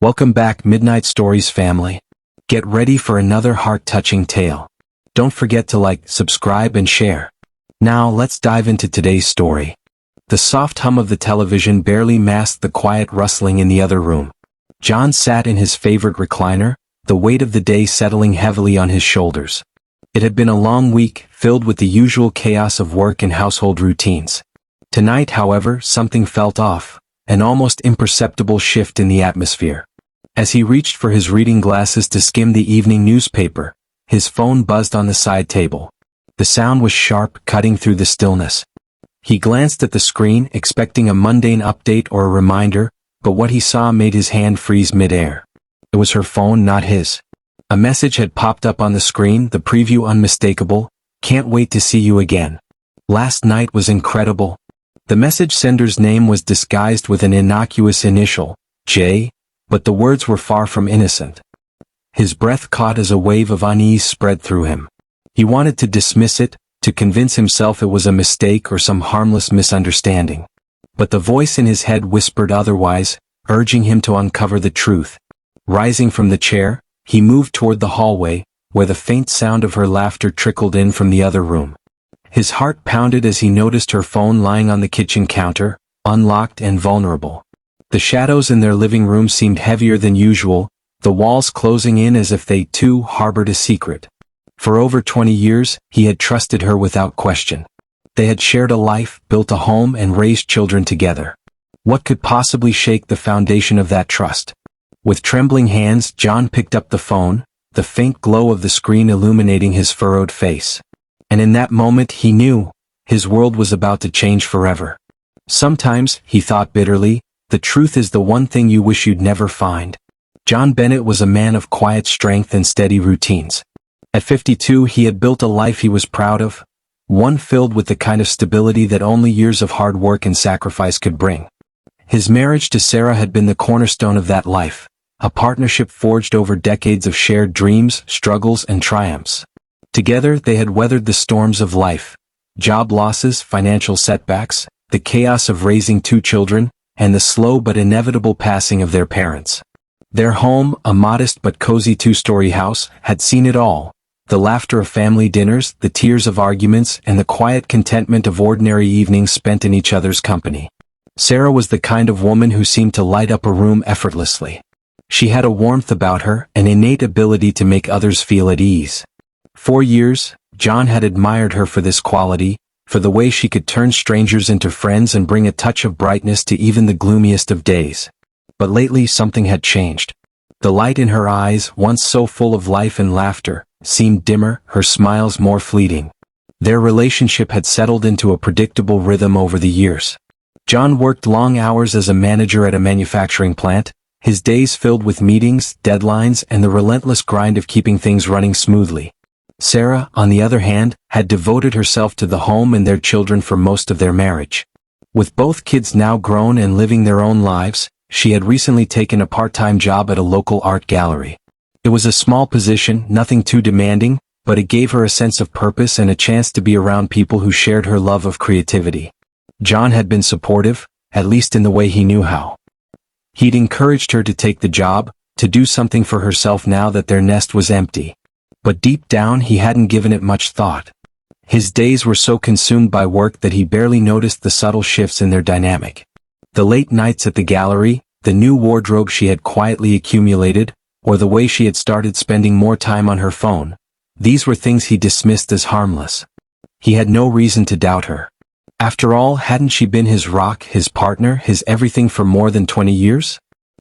Welcome back, Midnight Stories family. Get ready for another heart-touching tale. Don't forget to like, subscribe, and share. Now let's dive into today's story. The soft hum of the television barely masked the quiet rustling in the other room. John sat in his favorite recliner, the weight of the day settling heavily on his shoulders. It had been a long week, filled with the usual chaos of work and household routines. Tonight, however, something felt off, an almost imperceptible shift in the atmosphere. As he reached for his reading glasses to skim the evening newspaper, his phone buzzed on the side table. The sound was sharp, cutting through the stillness. He glanced at the screen, expecting a mundane update or a reminder, but what he saw made his hand freeze mid-air. It was her phone, not his. A message had popped up on the screen, the preview unmistakable: "Can't wait to see you again. Last night was incredible." The message sender's name was disguised with an innocuous initial, J, but the words were far from innocent. His breath caught as a wave of unease spread through him. He wanted to dismiss it, to convince himself it was a mistake or some harmless misunderstanding. But the voice in his head whispered otherwise, urging him to uncover the truth. Rising from the chair, he moved toward the hallway, where the faint sound of her laughter trickled in from the other room. His heart pounded as he noticed her phone lying on the kitchen counter, unlocked and vulnerable. The shadows in their living room seemed heavier than usual, the walls closing in as if they too harbored a secret. For over 20 years, he had trusted her without question. They had shared a life, built a home, and raised children together. What could possibly shake the foundation of that trust? With trembling hands, John picked up the phone, the faint glow of the screen illuminating his furrowed face. And in that moment he knew, his world was about to change forever. Sometimes, he thought bitterly, the truth is the one thing you wish you'd never find. John Bennett was a man of quiet strength and steady routines. At 52 he had built a life he was proud of, one filled with the kind of stability that only years of hard work and sacrifice could bring. His marriage to Sarah had been the cornerstone of that life, a partnership forged over decades of shared dreams, struggles, and triumphs. Together they had weathered the storms of life, job losses, financial setbacks, the chaos of raising 2 children, and the slow but inevitable passing of their parents. Their home, a modest but cozy 2-story house, had seen it all: the laughter of family dinners, the tears of arguments, and the quiet contentment of ordinary evenings spent in each other's company. Sarah was the kind of woman who seemed to light up a room effortlessly. She had a warmth about her, an innate ability to make others feel at ease. For years, John had admired her for this quality, for the way she could turn strangers into friends and bring a touch of brightness to even the gloomiest of days. But lately something had changed. The light in her eyes, once so full of life and laughter, seemed dimmer, her smiles more fleeting. Their relationship had settled into a predictable rhythm over the years. John worked long hours as a manager at a manufacturing plant, his days filled with meetings, deadlines, and the relentless grind of keeping things running smoothly. Sarah, on the other hand, had devoted herself to the home and their children for most of their marriage. With both kids now grown and living their own lives, she had recently taken a part-time job at a local art gallery. It was a small position, nothing too demanding, but it gave her a sense of purpose and a chance to be around people who shared her love of creativity. John had been supportive, at least in the way he knew how. He'd encouraged her to take the job, to do something for herself now that their nest was empty. But deep down he hadn't given it much thought. His days were so consumed by work that he barely noticed the subtle shifts in their dynamic. The late nights at the gallery, the new wardrobe she had quietly accumulated, or the way she had started spending more time on her phone, these were things he dismissed as harmless. He had no reason to doubt her. After all, hadn't she been his rock, his partner, his everything for more than 20 years?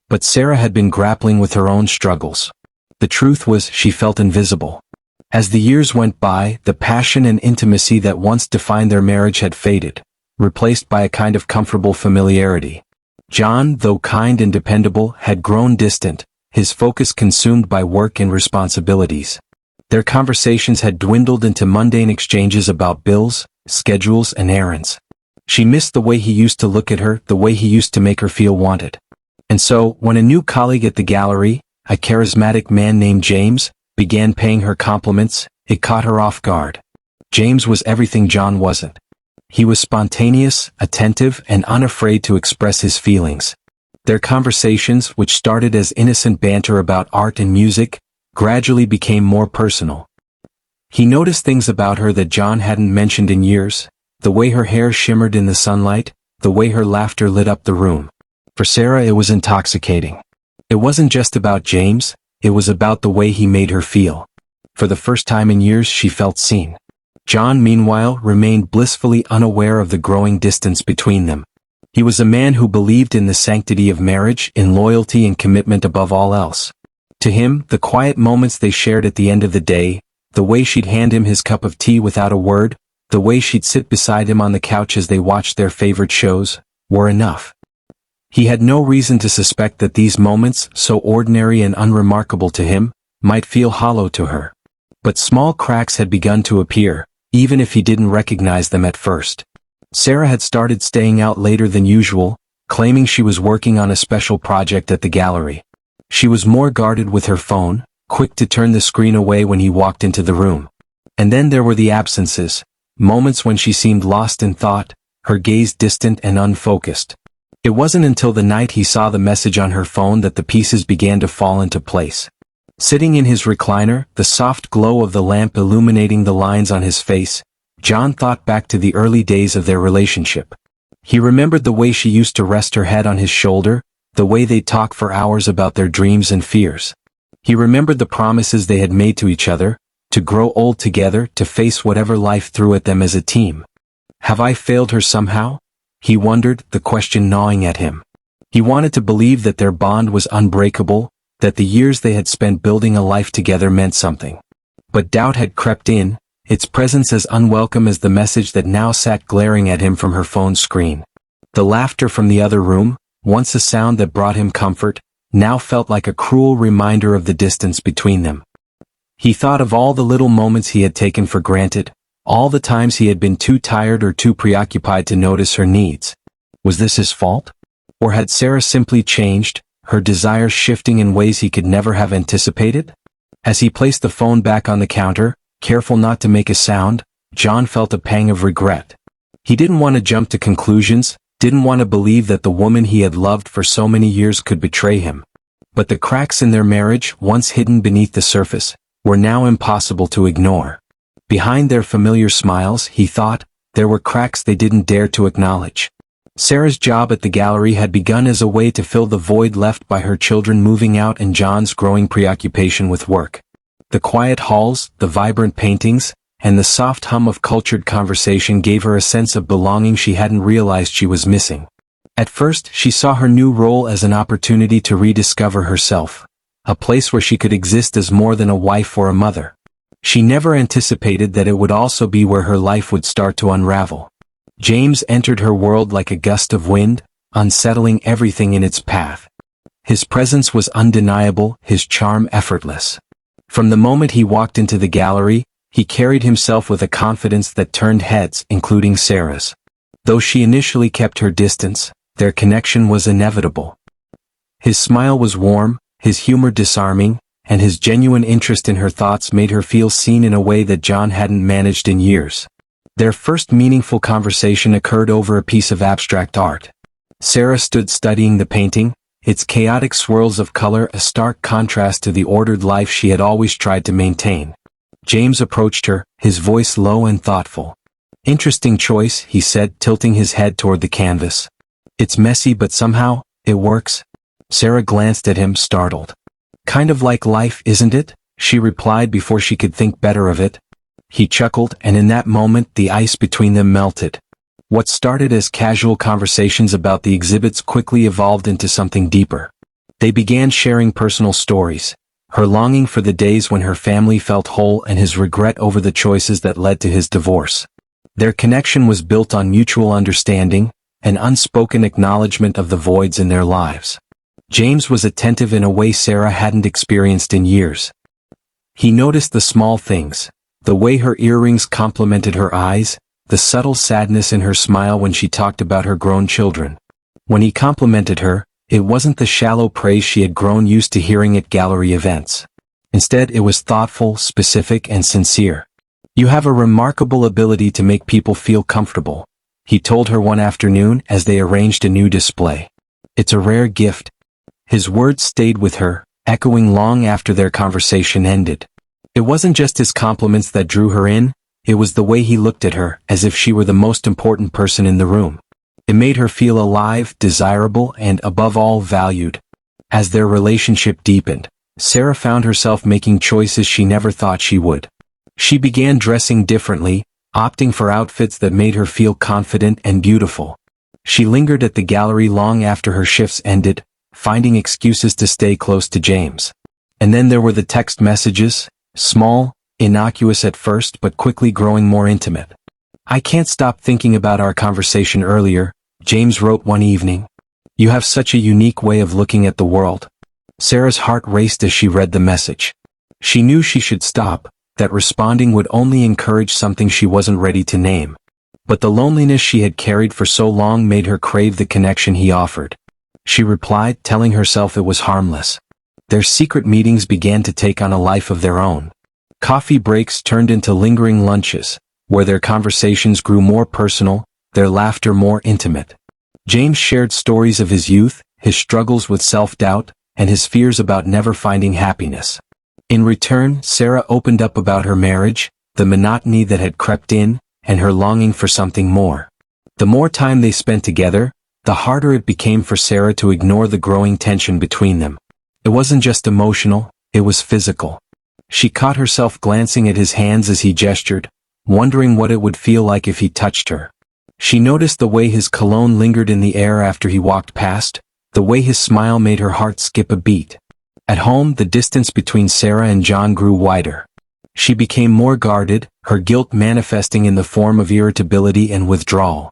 But Sarah had been grappling with her own struggles. The truth was, she felt invisible. As the years went by, the passion and intimacy that once defined their marriage had faded, replaced by a kind of comfortable familiarity. John, though kind and dependable, had grown distant, his focus consumed by work and responsibilities. Their conversations had dwindled into mundane exchanges about bills, schedules, and errands. She missed the way he used to look at her, the way he used to make her feel wanted. And so, when a new colleague at the gallery, a charismatic man named James, began paying her compliments, it caught her off guard. James was everything John wasn't. He was spontaneous, attentive, and unafraid to express his feelings. Their conversations, which started as innocent banter about art and music, gradually became more personal. He noticed things about her that John hadn't mentioned in years, the way her hair shimmered in the sunlight, the way her laughter lit up the room. For Sarah, it was intoxicating. It wasn't just about James, it was about the way he made her feel. For the first time in years, she felt seen. John, meanwhile, remained blissfully unaware of the growing distance between them. He was a man who believed in the sanctity of marriage, in loyalty and commitment above all else. To him, the quiet moments they shared at the end of the day, the way she'd hand him his cup of tea without a word, the way she'd sit beside him on the couch as they watched their favorite shows, were enough. He had no reason to suspect that these moments, so ordinary and unremarkable to him, might feel hollow to her. But small cracks had begun to appear, even if he didn't recognize them at first. Sarah had started staying out later than usual, claiming she was working on a special project at the gallery. She was more guarded with her phone, quick to turn the screen away when he walked into the room. And then there were the absences, moments when she seemed lost in thought, her gaze distant and unfocused. It wasn't until the night he saw the message on her phone that the pieces began to fall into place. Sitting in his recliner, the soft glow of the lamp illuminating the lines on his face, John thought back to the early days of their relationship. He remembered the way she used to rest her head on his shoulder, the way they'd talk for hours about their dreams and fears. He remembered the promises they had made to each other, to grow old together, to face whatever life threw at them as a team. Have I failed her somehow? He wondered, the question gnawing at him. He wanted to believe that their bond was unbreakable, that the years they had spent building a life together meant something. But doubt had crept in, its presence as unwelcome as the message that now sat glaring at him from her phone screen. The laughter from the other room, once a sound that brought him comfort, now felt like a cruel reminder of the distance between them. He thought of all the little moments he had taken for granted, all the times he had been too tired or too preoccupied to notice her needs. Was this his fault? Or had Sarah simply changed, her desires shifting in ways he could never have anticipated? As he placed the phone back on the counter, careful not to make a sound, John felt a pang of regret. He didn't want to jump to conclusions, didn't want to believe that the woman he had loved for so many years could betray him. But the cracks in their marriage, once hidden beneath the surface, were now impossible to ignore. Behind their familiar smiles, he thought, there were cracks they didn't dare to acknowledge. Sarah's job at the gallery had begun as a way to fill the void left by her children moving out and John's growing preoccupation with work. The quiet halls, the vibrant paintings, and the soft hum of cultured conversation gave her a sense of belonging she hadn't realized she was missing. At first, she saw her new role as an opportunity to rediscover herself, a place where she could exist as more than a wife or a mother. She never anticipated that it would also be where her life would start to unravel. James entered her world like a gust of wind, unsettling everything in its path. His presence was undeniable, his charm effortless. From the moment he walked into the gallery, he carried himself with a confidence that turned heads, including Sarah's. Though she initially kept her distance, their connection was inevitable. His smile was warm, his humor disarming, and his genuine interest in her thoughts made her feel seen in a way that John hadn't managed in years. Their first meaningful conversation occurred over a piece of abstract art. Sarah stood studying the painting, its chaotic swirls of color a stark contrast to the ordered life she had always tried to maintain. James approached her, his voice low and thoughtful. "Interesting choice," he said, tilting his head toward the canvas. "It's messy but somehow, it works." Sarah glanced at him, startled. "Kind of like life, isn't it?" she replied before she could think better of it. He chuckled, and in that moment the ice between them melted. What started as casual conversations about the exhibits quickly evolved into something deeper. They began sharing personal stories, her longing for the days when her family felt whole and his regret over the choices that led to his divorce. Their connection was built on mutual understanding, an unspoken acknowledgement of the voids in their lives. James was attentive in a way Sarah hadn't experienced in years. He noticed the small things, the way her earrings complemented her eyes, the subtle sadness in her smile when she talked about her grown children. When he complimented her, it wasn't the shallow praise she had grown used to hearing at gallery events. Instead, it was thoughtful, specific, and sincere. "You have a remarkable ability to make people feel comfortable," he told her one afternoon as they arranged a new display. It's a rare gift. His words stayed with her, echoing long after their conversation ended. It wasn't just his compliments that drew her in, it was the way he looked at her, as if she were the most important person in the room. It made her feel alive, desirable, and above all valued. As their relationship deepened, Sarah found herself making choices she never thought she would. She began dressing differently, opting for outfits that made her feel confident and beautiful. She lingered at the gallery long after her shifts ended, finding excuses to stay close to James. And then there were the text messages, small, innocuous at first but quickly growing more intimate. "I can't stop thinking about our conversation earlier," James wrote one evening. "You have such a unique way of looking at the world." Sarah's heart raced as she read the message. She knew she should stop, that responding would only encourage something she wasn't ready to name. But the loneliness she had carried for so long made her crave the connection he offered. She replied, telling herself it was harmless. Their secret meetings began to take on a life of their own. Coffee breaks turned into lingering lunches, where their conversations grew more personal, their laughter more intimate. James shared stories of his youth, his struggles with self-doubt, and his fears about never finding happiness. In return, Sarah opened up about her marriage, the monotony that had crept in, and her longing for something more. The more time they spent together, the harder it became for Sarah to ignore the growing tension between them. It wasn't just emotional, it was physical. She caught herself glancing at his hands as he gestured, wondering what it would feel like if he touched her. She noticed the way his cologne lingered in the air after he walked past, the way his smile made her heart skip a beat. At home, the distance between Sarah and John grew wider. She became more guarded, her guilt manifesting in the form of irritability and withdrawal.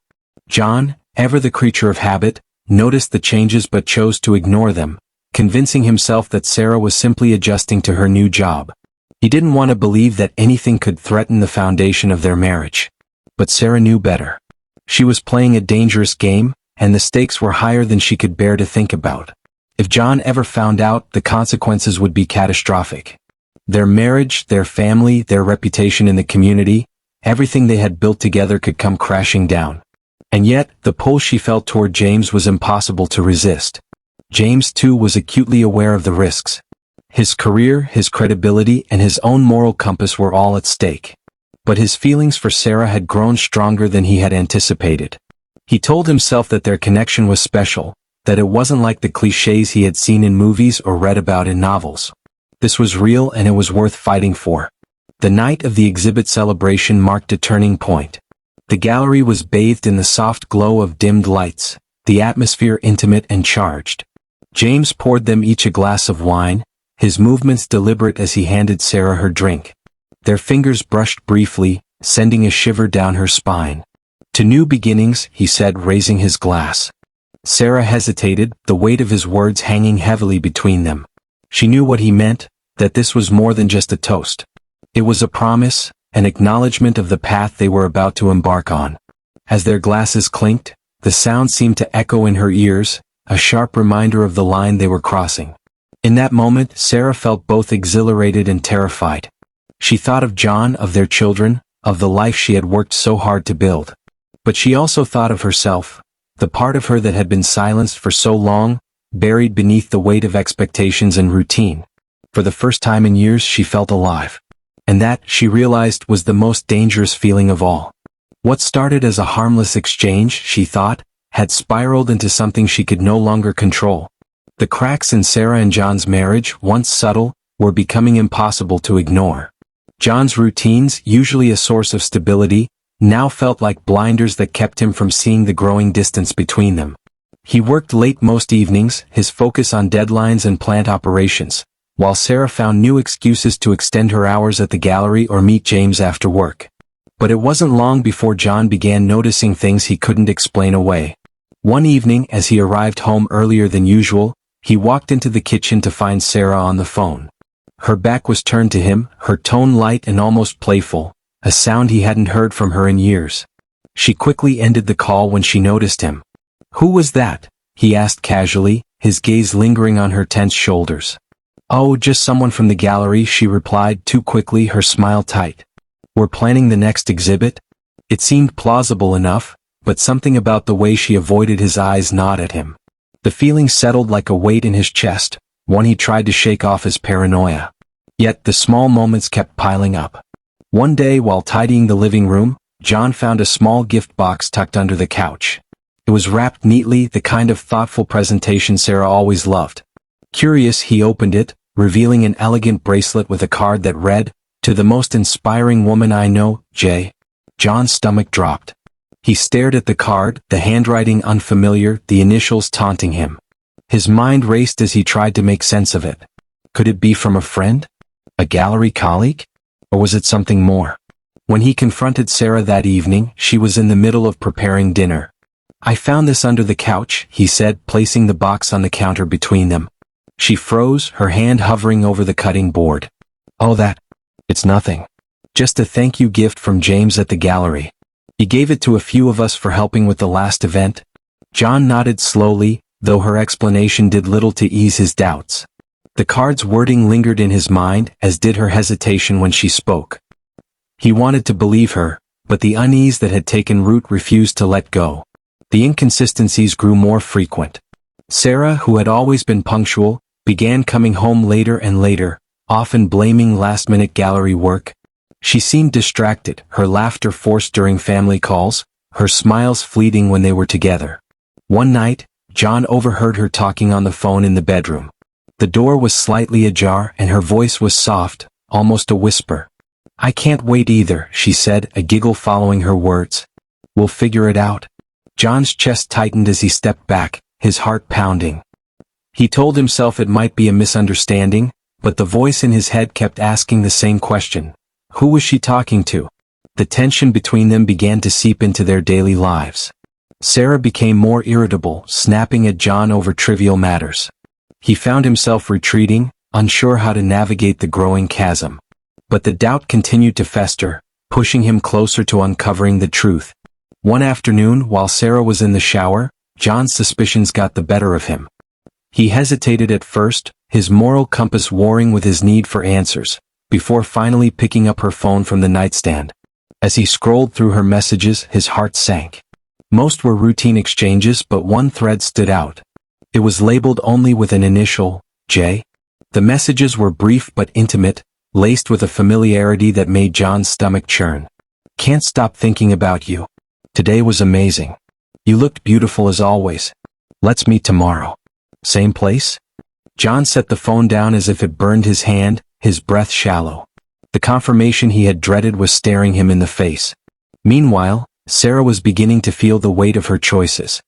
John, ever the creature of habit, noticed the changes but chose to ignore them, convincing himself that Sarah was simply adjusting to her new job. He didn't want to believe that anything could threaten the foundation of their marriage. But Sarah knew better. She was playing a dangerous game, and the stakes were higher than she could bear to think about. If John ever found out, the consequences would be catastrophic. Their marriage, their family, their reputation in the community, everything they had built together could come crashing down. And yet, the pull she felt toward James was impossible to resist. James, too, was acutely aware of the risks. His career, his credibility, and his own moral compass were all at stake. But his feelings for Sarah had grown stronger than he had anticipated. He told himself that their connection was special, that it wasn't like the clichés he had seen in movies or read about in novels. This was real and it was worth fighting for. The night of the exhibit celebration marked a turning point. The gallery was bathed in the soft glow of dimmed lights, the atmosphere intimate and charged. James poured them each a glass of wine, his movements deliberate as he handed Sarah her drink. Their fingers brushed briefly, sending a shiver down her spine. "To new beginnings," he said, raising his glass. Sarah hesitated, the weight of his words hanging heavily between them. She knew what he meant, that this was more than just a toast. It was a promise, an acknowledgement of the path they were about to embark on. As their glasses clinked, the sound seemed to echo in her ears, a sharp reminder of the line they were crossing. In that moment, Sarah felt both exhilarated and terrified. She thought of John, of their children, of the life she had worked so hard to build. But she also thought of herself, the part of her that had been silenced for so long, buried beneath the weight of expectations and routine. For the first time in years she felt alive. And that, she realized, was the most dangerous feeling of all. What started as a harmless exchange, she thought, had spiraled into something she could no longer control. The cracks in Sarah and John's marriage, once subtle, were becoming impossible to ignore. John's routines, usually a source of stability, now felt like blinders that kept him from seeing the growing distance between them. He worked late most evenings, his focus on deadlines and plant operations, while Sarah found new excuses to extend her hours at the gallery or meet James after work. But it wasn't long before John began noticing things he couldn't explain away. One evening, as he arrived home earlier than usual, he walked into the kitchen to find Sarah on the phone. Her back was turned to him, her tone light and almost playful, a sound he hadn't heard from her in years. She quickly ended the call when she noticed him. "Who was that?" he asked casually, his gaze lingering on her tense shoulders. "Oh, just someone from the gallery," she replied too quickly, her smile tight. "We're planning the next exhibit?" It seemed plausible enough, but something about the way she avoided his eyes gnawed at him. The feeling settled like a weight in his chest, one he tried to shake off as paranoia. Yet the small moments kept piling up. One day while tidying the living room, John found a small gift box tucked under the couch. It was wrapped neatly, the kind of thoughtful presentation Sarah always loved. Curious, he opened it, revealing an elegant bracelet with a card that read, "To the most inspiring woman I know, J." John's stomach dropped. He stared at the card, the handwriting unfamiliar, the initials taunting him. His mind raced as he tried to make sense of it. Could it be from a friend? A gallery colleague? Or was it something more? When he confronted Sarah that evening, she was in the middle of preparing dinner. "I found this under the couch," he said, placing the box on the counter between them. She froze, her hand hovering over the cutting board. "Oh, it's nothing. Just a thank you gift from James at the gallery. He gave it to a few of us for helping with the last event." John nodded slowly, though her explanation did little to ease his doubts. The card's wording lingered in his mind, as did her hesitation when she spoke. He wanted to believe her, but the unease that had taken root refused to let go. The inconsistencies grew more frequent. Sarah, who had always been punctual, began coming home later and later, often blaming last-minute gallery work. She seemed distracted, her laughter forced during family calls, her smiles fleeting when they were together. One night, John overheard her talking on the phone in the bedroom. The door was slightly ajar and her voice was soft, almost a whisper. "I can't wait either," she said, a giggle following her words. "We'll figure it out." John's chest tightened as he stepped back, his heart pounding. He told himself it might be a misunderstanding, but the voice in his head kept asking the same question. Who was she talking to? The tension between them began to seep into their daily lives. Sarah became more irritable, snapping at John over trivial matters. He found himself retreating, unsure how to navigate the growing chasm. But the doubt continued to fester, pushing him closer to uncovering the truth. One afternoon, while Sarah was in the shower, John's suspicions got the better of him. He hesitated at first, his moral compass warring with his need for answers, before finally picking up her phone from the nightstand. As he scrolled through her messages, his heart sank. Most were routine exchanges, but one thread stood out. It was labeled only with an initial, J. The messages were brief but intimate, laced with a familiarity that made John's stomach churn. "Can't stop thinking about you. Today was amazing. You looked beautiful as always. Let's meet tomorrow. Same place?" John set the phone down as if it burned his hand, his breath shallow. The confirmation he had dreaded was staring him in the face. Meanwhile, Sarah was beginning to feel the weight of her choices.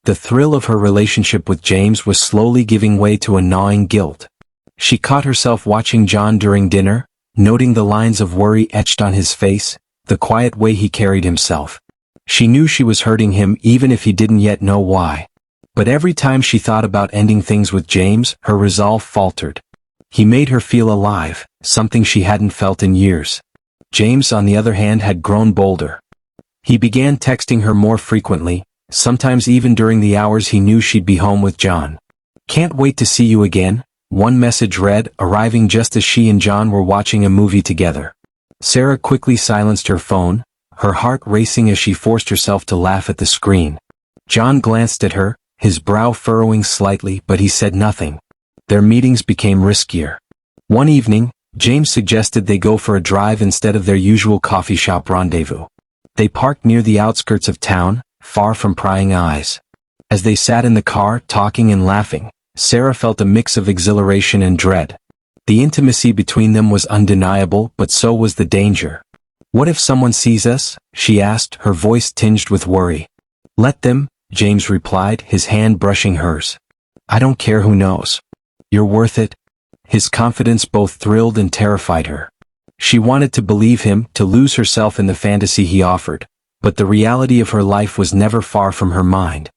The thrill of her relationship with James was slowly giving way to a gnawing guilt. She caught herself watching John during dinner, noting the lines of worry etched on his face, the quiet way he carried himself. She knew she was hurting him even if he didn't yet know why. But every time she thought about ending things with James, her resolve faltered. He made her feel alive, something she hadn't felt in years. James, on the other hand, had grown bolder. He began texting her more frequently, sometimes even during the hours he knew she'd be home with John. "Can't wait to see you again," one message read, arriving just as she and John were watching a movie together. Sarah quickly silenced her phone, her heart racing as she forced herself to laugh at the screen. John glanced at her, his brow furrowing slightly, but he said nothing. Their meetings became riskier. One evening, James suggested they go for a drive instead of their usual coffee shop rendezvous. They parked near the outskirts of town, far from prying eyes. As they sat in the car, talking and laughing, Sarah felt a mix of exhilaration and dread. The intimacy between them was undeniable, but so was the danger. "What if someone sees us?" she asked, her voice tinged with worry. "Let them," James replied, his hand brushing hers. "I don't care who knows. You're worth it." His confidence both thrilled and terrified her. She wanted to believe him, to lose herself in the fantasy he offered, but the reality of her life was never far from her mind.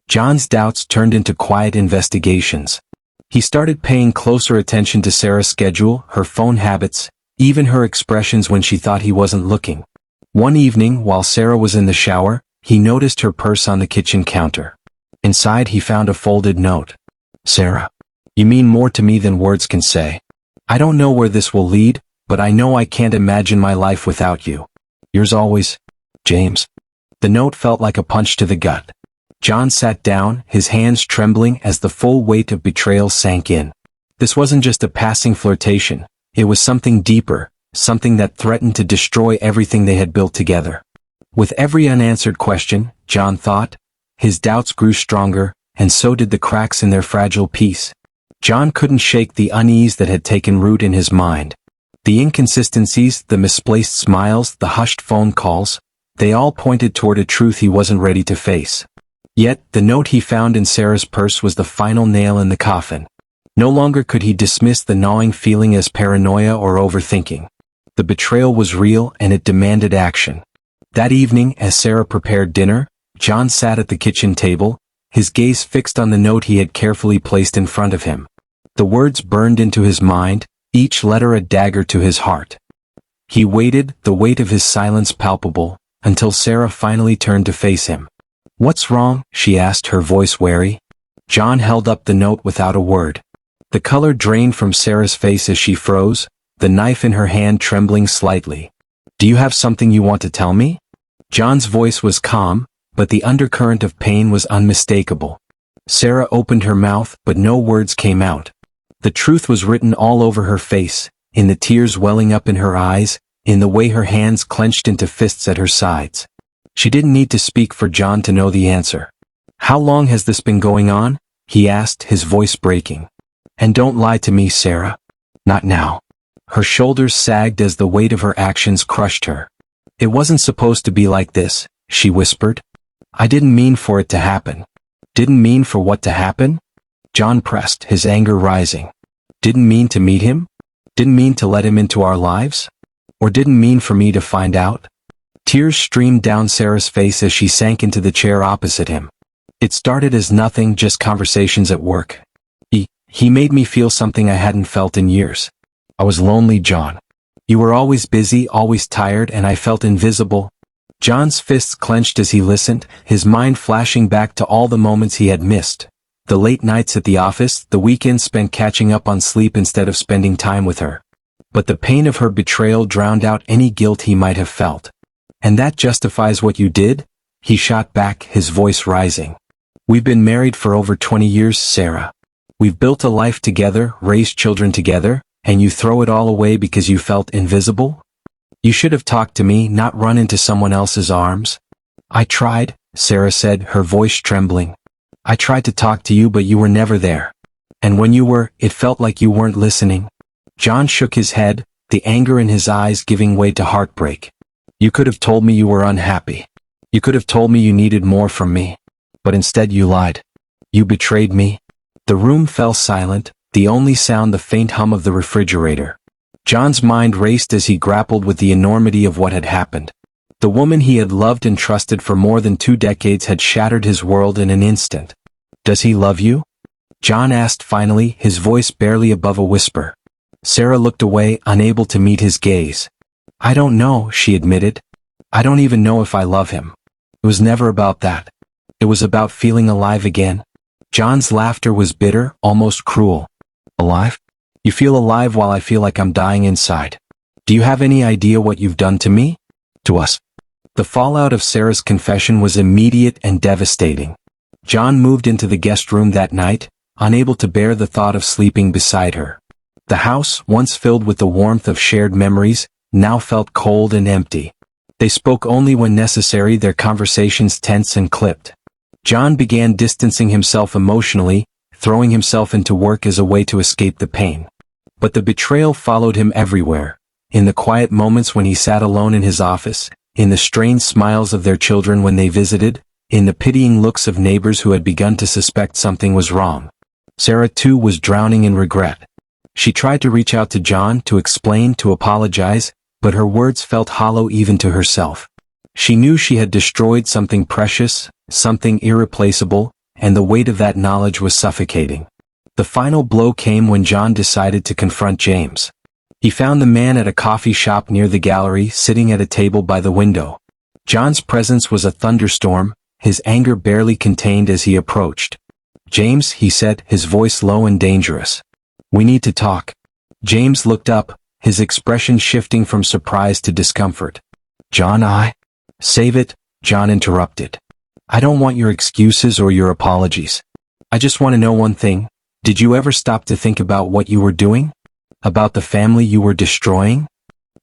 John's doubts turned into quiet investigations. He started paying closer attention to Sarah's schedule, her phone habits, even her expressions when she thought he wasn't looking. One evening, while Sarah was in the shower, he noticed her purse on the kitchen counter. Inside he found a folded note. "Sarah, you mean more to me than words can say. I don't know where this will lead, but I know I can't imagine my life without you. Yours always, James." The note felt like a punch to the gut. John sat down, his hands trembling as the full weight of betrayal sank in. This wasn't just a passing flirtation. It was something deeper, something that threatened to destroy everything they had built together. With every unanswered question, John thought, his doubts grew stronger, and so did the cracks in their fragile peace. John couldn't shake the unease that had taken root in his mind. The inconsistencies, the misplaced smiles, the hushed phone calls, they all pointed toward a truth he wasn't ready to face. Yet, the note he found in Sarah's purse was the final nail in the coffin. No longer could he dismiss the gnawing feeling as paranoia or overthinking. The betrayal was real and it demanded action. That evening, as Sarah prepared dinner, John sat at the kitchen table, his gaze fixed on the note he had carefully placed in front of him. The words burned into his mind, each letter a dagger to his heart. He waited, the weight of his silence palpable, until Sarah finally turned to face him. "What's wrong?" she asked, her voice wary. John held up the note without a word. The color drained from Sarah's face as she froze, the knife in her hand trembling slightly. "Do you have something you want to tell me?" John's voice was calm, but the undercurrent of pain was unmistakable. Sarah opened her mouth, but no words came out. The truth was written all over her face, in the tears welling up in her eyes, in the way her hands clenched into fists at her sides. She didn't need to speak for John to know the answer. "How long has this been going on?" he asked, his voice breaking. "And don't lie to me, Sarah. Not now." Her shoulders sagged as the weight of her actions crushed her. "It wasn't supposed to be like this," she whispered. "I didn't mean for it to happen." "Didn't mean for what to happen?" John pressed, his anger rising. "Didn't mean to meet him? Didn't mean to let him into our lives? Or didn't mean for me to find out?" Tears streamed down Sarah's face as she sank into the chair opposite him. "It started as nothing, just conversations at work. He made me feel something I hadn't felt in years. I was lonely, John. You were always busy, always tired, and I felt invisible." John's fists clenched as he listened, his mind flashing back to all the moments he had missed. The late nights at the office, the weekends spent catching up on sleep instead of spending time with her. But the pain of her betrayal drowned out any guilt he might have felt. "And that justifies what you did?" he shot back, his voice rising. "We've been married for over 20 years, Sarah. We've built a life together, raised children together, and you throw it all away because you felt invisible? You should have talked to me, not run into someone else's arms." "I tried," Sarah said, her voice trembling. "I tried to talk to you, but you were never there. And when you were, it felt like you weren't listening." John shook his head, the anger in his eyes giving way to heartbreak. "You could have told me you were unhappy. You could have told me you needed more from me. But instead you lied. You betrayed me." The room fell silent, the only sound the faint hum of the refrigerator. John's mind raced as he grappled with the enormity of what had happened. The woman he had loved and trusted for more than 2 decades had shattered his world in an instant. "Does he love you?" John asked finally, his voice barely above a whisper. Sarah looked away, unable to meet his gaze. "I don't know," she admitted. "I don't even know if I love him. It was never about that. It was about feeling alive again." John's laughter was bitter, almost cruel. "Alive? You feel alive while I feel like I'm dying inside. Do you have any idea what you've done to me? To us?" The fallout of Sarah's confession was immediate and devastating. John moved into the guest room that night, unable to bear the thought of sleeping beside her. The house, once filled with the warmth of shared memories, now felt cold and empty. They spoke only when necessary, their conversations tense and clipped. John began distancing himself emotionally, throwing himself into work as a way to escape the pain. But the betrayal followed him everywhere. In the quiet moments when he sat alone in his office, in the strained smiles of their children when they visited, in the pitying looks of neighbors who had begun to suspect something was wrong. Sarah too was drowning in regret. She tried to reach out to John, to explain, to apologize, but her words felt hollow even to herself. She knew she had destroyed something precious, something irreplaceable, and the weight of that knowledge was suffocating. The final blow came when John decided to confront James. He found the man at a coffee shop near the gallery, sitting at a table by the window. John's presence was a thunderstorm, his anger barely contained as he approached. "James," he said, his voice low and dangerous. "We need to talk." James looked up, his expression shifting from surprise to discomfort. "John, Save it," John interrupted. I don't want your excuses or your apologies. I just want to know one thing. Did you ever stop to think about what you were doing? About the family you were destroying?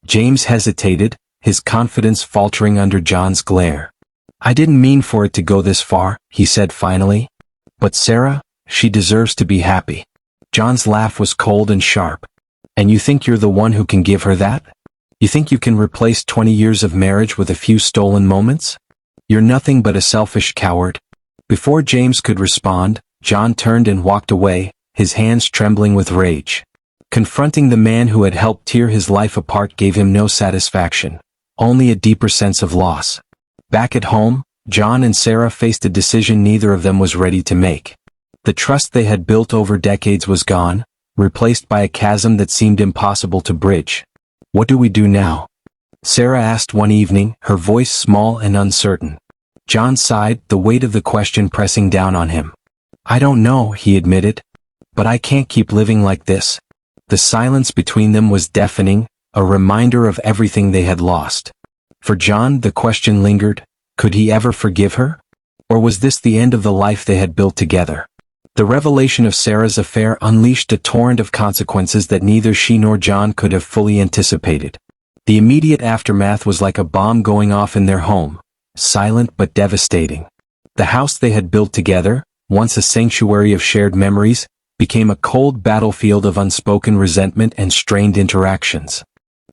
James hesitated, his confidence faltering under John's glare. I didn't mean for it to go this far, he said finally. But Sarah, she deserves to be happy. John's laugh was cold and sharp. And you think you're the one who can give her that? You think you can replace 20 years of marriage with a few stolen moments? You're nothing but a selfish coward. Before James could respond, John turned and walked away, his hands trembling with rage. Confronting the man who had helped tear his life apart gave him no satisfaction, only a deeper sense of loss. Back at home, John and Sarah faced a decision neither of them was ready to make. The trust they had built over decades was gone, replaced by a chasm that seemed impossible to bridge. What do we do now? Sarah asked one evening, her voice small and uncertain. John sighed, the weight of the question pressing down on him. I don't know, he admitted. But I can't keep living like this. The silence between them was deafening, a reminder of everything they had lost. For John, the question lingered, could he ever forgive her? Or was this the end of the life they had built together? The revelation of Sarah's affair unleashed a torrent of consequences that neither she nor John could have fully anticipated. The immediate aftermath was like a bomb going off in their home, silent but devastating. The house they had built together, once a sanctuary of shared memories, became a cold battlefield of unspoken resentment and strained interactions.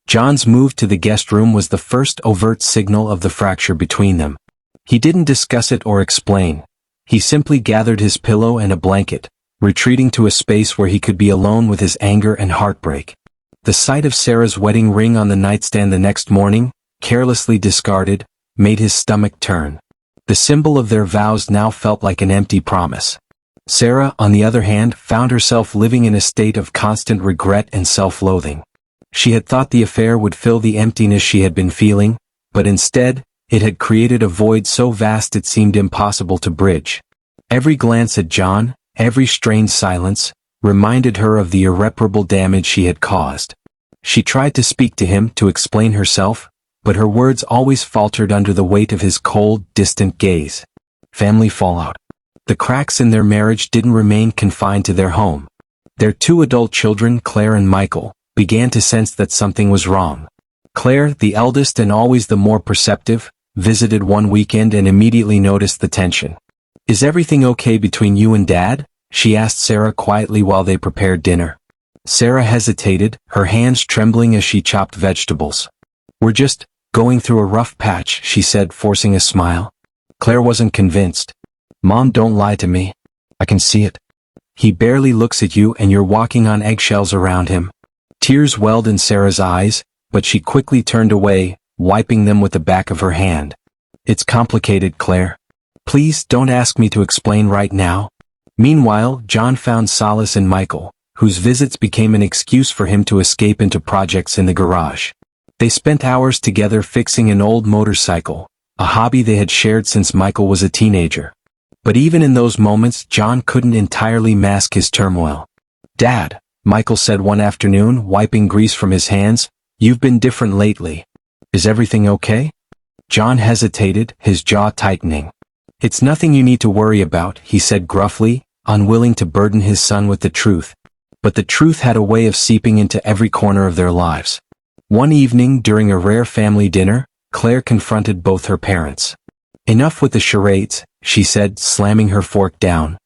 John's move to the guest room was the first overt signal of the fracture between them. He didn't discuss it or explain. He simply gathered his pillow and a blanket, retreating to a space where he could be alone with his anger and heartbreak. The sight of Sarah's wedding ring on the nightstand the next morning, carelessly discarded, made his stomach turn. The symbol of their vows now felt like an empty promise. Sarah, on the other hand, found herself living in a state of constant regret and self-loathing. She had thought the affair would fill the emptiness she had been feeling, but instead, it had created a void so vast it seemed impossible to bridge. Every glance at John, every strained silence, reminded her of the irreparable damage she had caused. She tried to speak to him, to explain herself, but her words always faltered under the weight of his cold, distant gaze. Family fallout. The cracks in their marriage didn't remain confined to their home. Their two adult children, Claire and Michael, began to sense that something was wrong. Claire, the eldest and always the more perceptive, visited one weekend and immediately noticed the tension. Is everything okay between you and Dad? She asked Sarah quietly while they prepared dinner. Sarah hesitated, her hands trembling as she chopped vegetables. We're just going through a rough patch, she said, forcing a smile. Claire wasn't convinced. Mom, don't lie to me. I can see it. He barely looks at you and you're walking on eggshells around him. Tears welled in Sarah's eyes, but she quickly turned away, wiping them with the back of her hand. It's complicated, Claire. Please don't ask me to explain right now. Meanwhile, John found solace in Michael, whose visits became an excuse for him to escape into projects in the garage. They spent hours together fixing an old motorcycle, a hobby they had shared since Michael was a teenager. But even in those moments, John couldn't entirely mask his turmoil. Dad, Michael said one afternoon, wiping grease from his hands, you've been different lately. Is everything okay? John hesitated, his jaw tightening. It's nothing you need to worry about, he said gruffly, unwilling to burden his son with the truth. But the truth had a way of seeping into every corner of their lives. One evening, during a rare family dinner, Claire confronted both her parents. Enough with the charades, she said, slamming her fork down.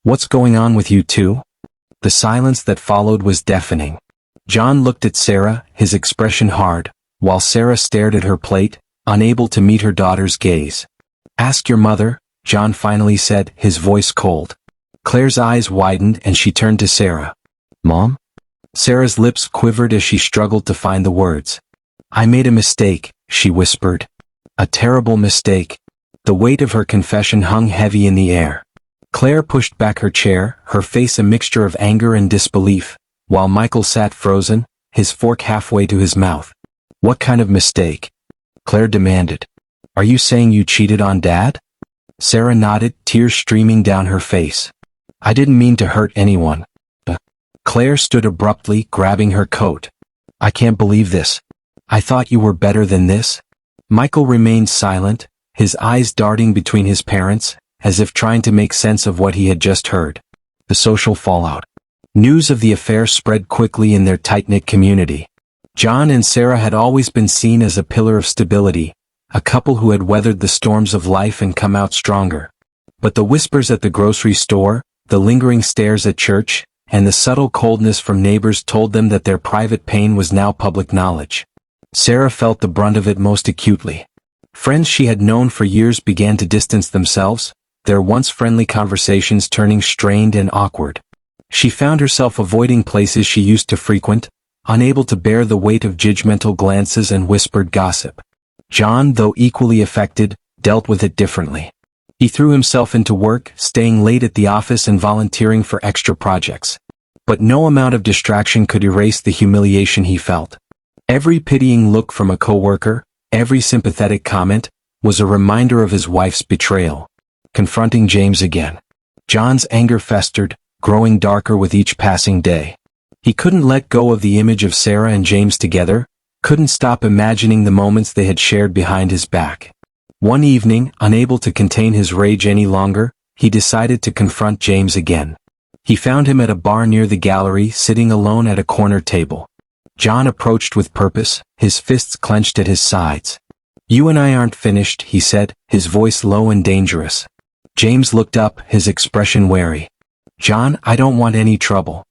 What's going on with you two? The silence that followed was deafening. John looked at Sarah, his expression hard, while Sarah stared at her plate, unable to meet her daughter's gaze. Ask your mother, John finally said, his voice cold. Claire's eyes widened and she turned to Sarah. Mom? Sarah's lips quivered as she struggled to find the words. I made a mistake, she whispered. A terrible mistake. The weight of her confession hung heavy in the air. Claire pushed back her chair, her face a mixture of anger and disbelief, while Michael sat frozen, his fork halfway to his mouth. What kind of mistake? Claire demanded. Are you saying you cheated on Dad? Sarah nodded, tears streaming down her face. I didn't mean to hurt anyone. Claire stood abruptly, grabbing her coat. I can't believe this. I thought you were better than this. Michael remained silent, his eyes darting between his parents, as if trying to make sense of what he had just heard. The social fallout. News of the affair spread quickly in their tight-knit community. John and Sarah had always been seen as a pillar of stability, a couple who had weathered the storms of life and come out stronger. But the whispers at the grocery store, the lingering stares at church, and the subtle coldness from neighbors told them that their private pain was now public knowledge. Sarah felt the brunt of it most acutely. Friends she had known for years began to distance themselves, their once friendly conversations turning strained and awkward. She found herself avoiding places she used to frequent, unable to bear the weight of judgmental glances and whispered gossip. John, though equally affected, dealt with it differently. He threw himself into work, staying late at the office and volunteering for extra projects. But no amount of distraction could erase the humiliation he felt. Every pitying look from a coworker, every sympathetic comment, was a reminder of his wife's betrayal. Confronting James again. John's anger festered, growing darker with each passing day. He couldn't let go of the image of Sarah and James together, couldn't stop imagining the moments they had shared behind his back. One evening, unable to contain his rage any longer, he decided to confront James again. He found him at a bar near the gallery, sitting alone at a corner table. John approached with purpose, his fists clenched at his sides. "You and I aren't finished," he said, his voice low and dangerous. James looked up, his expression wary. "John, I don't want any trouble."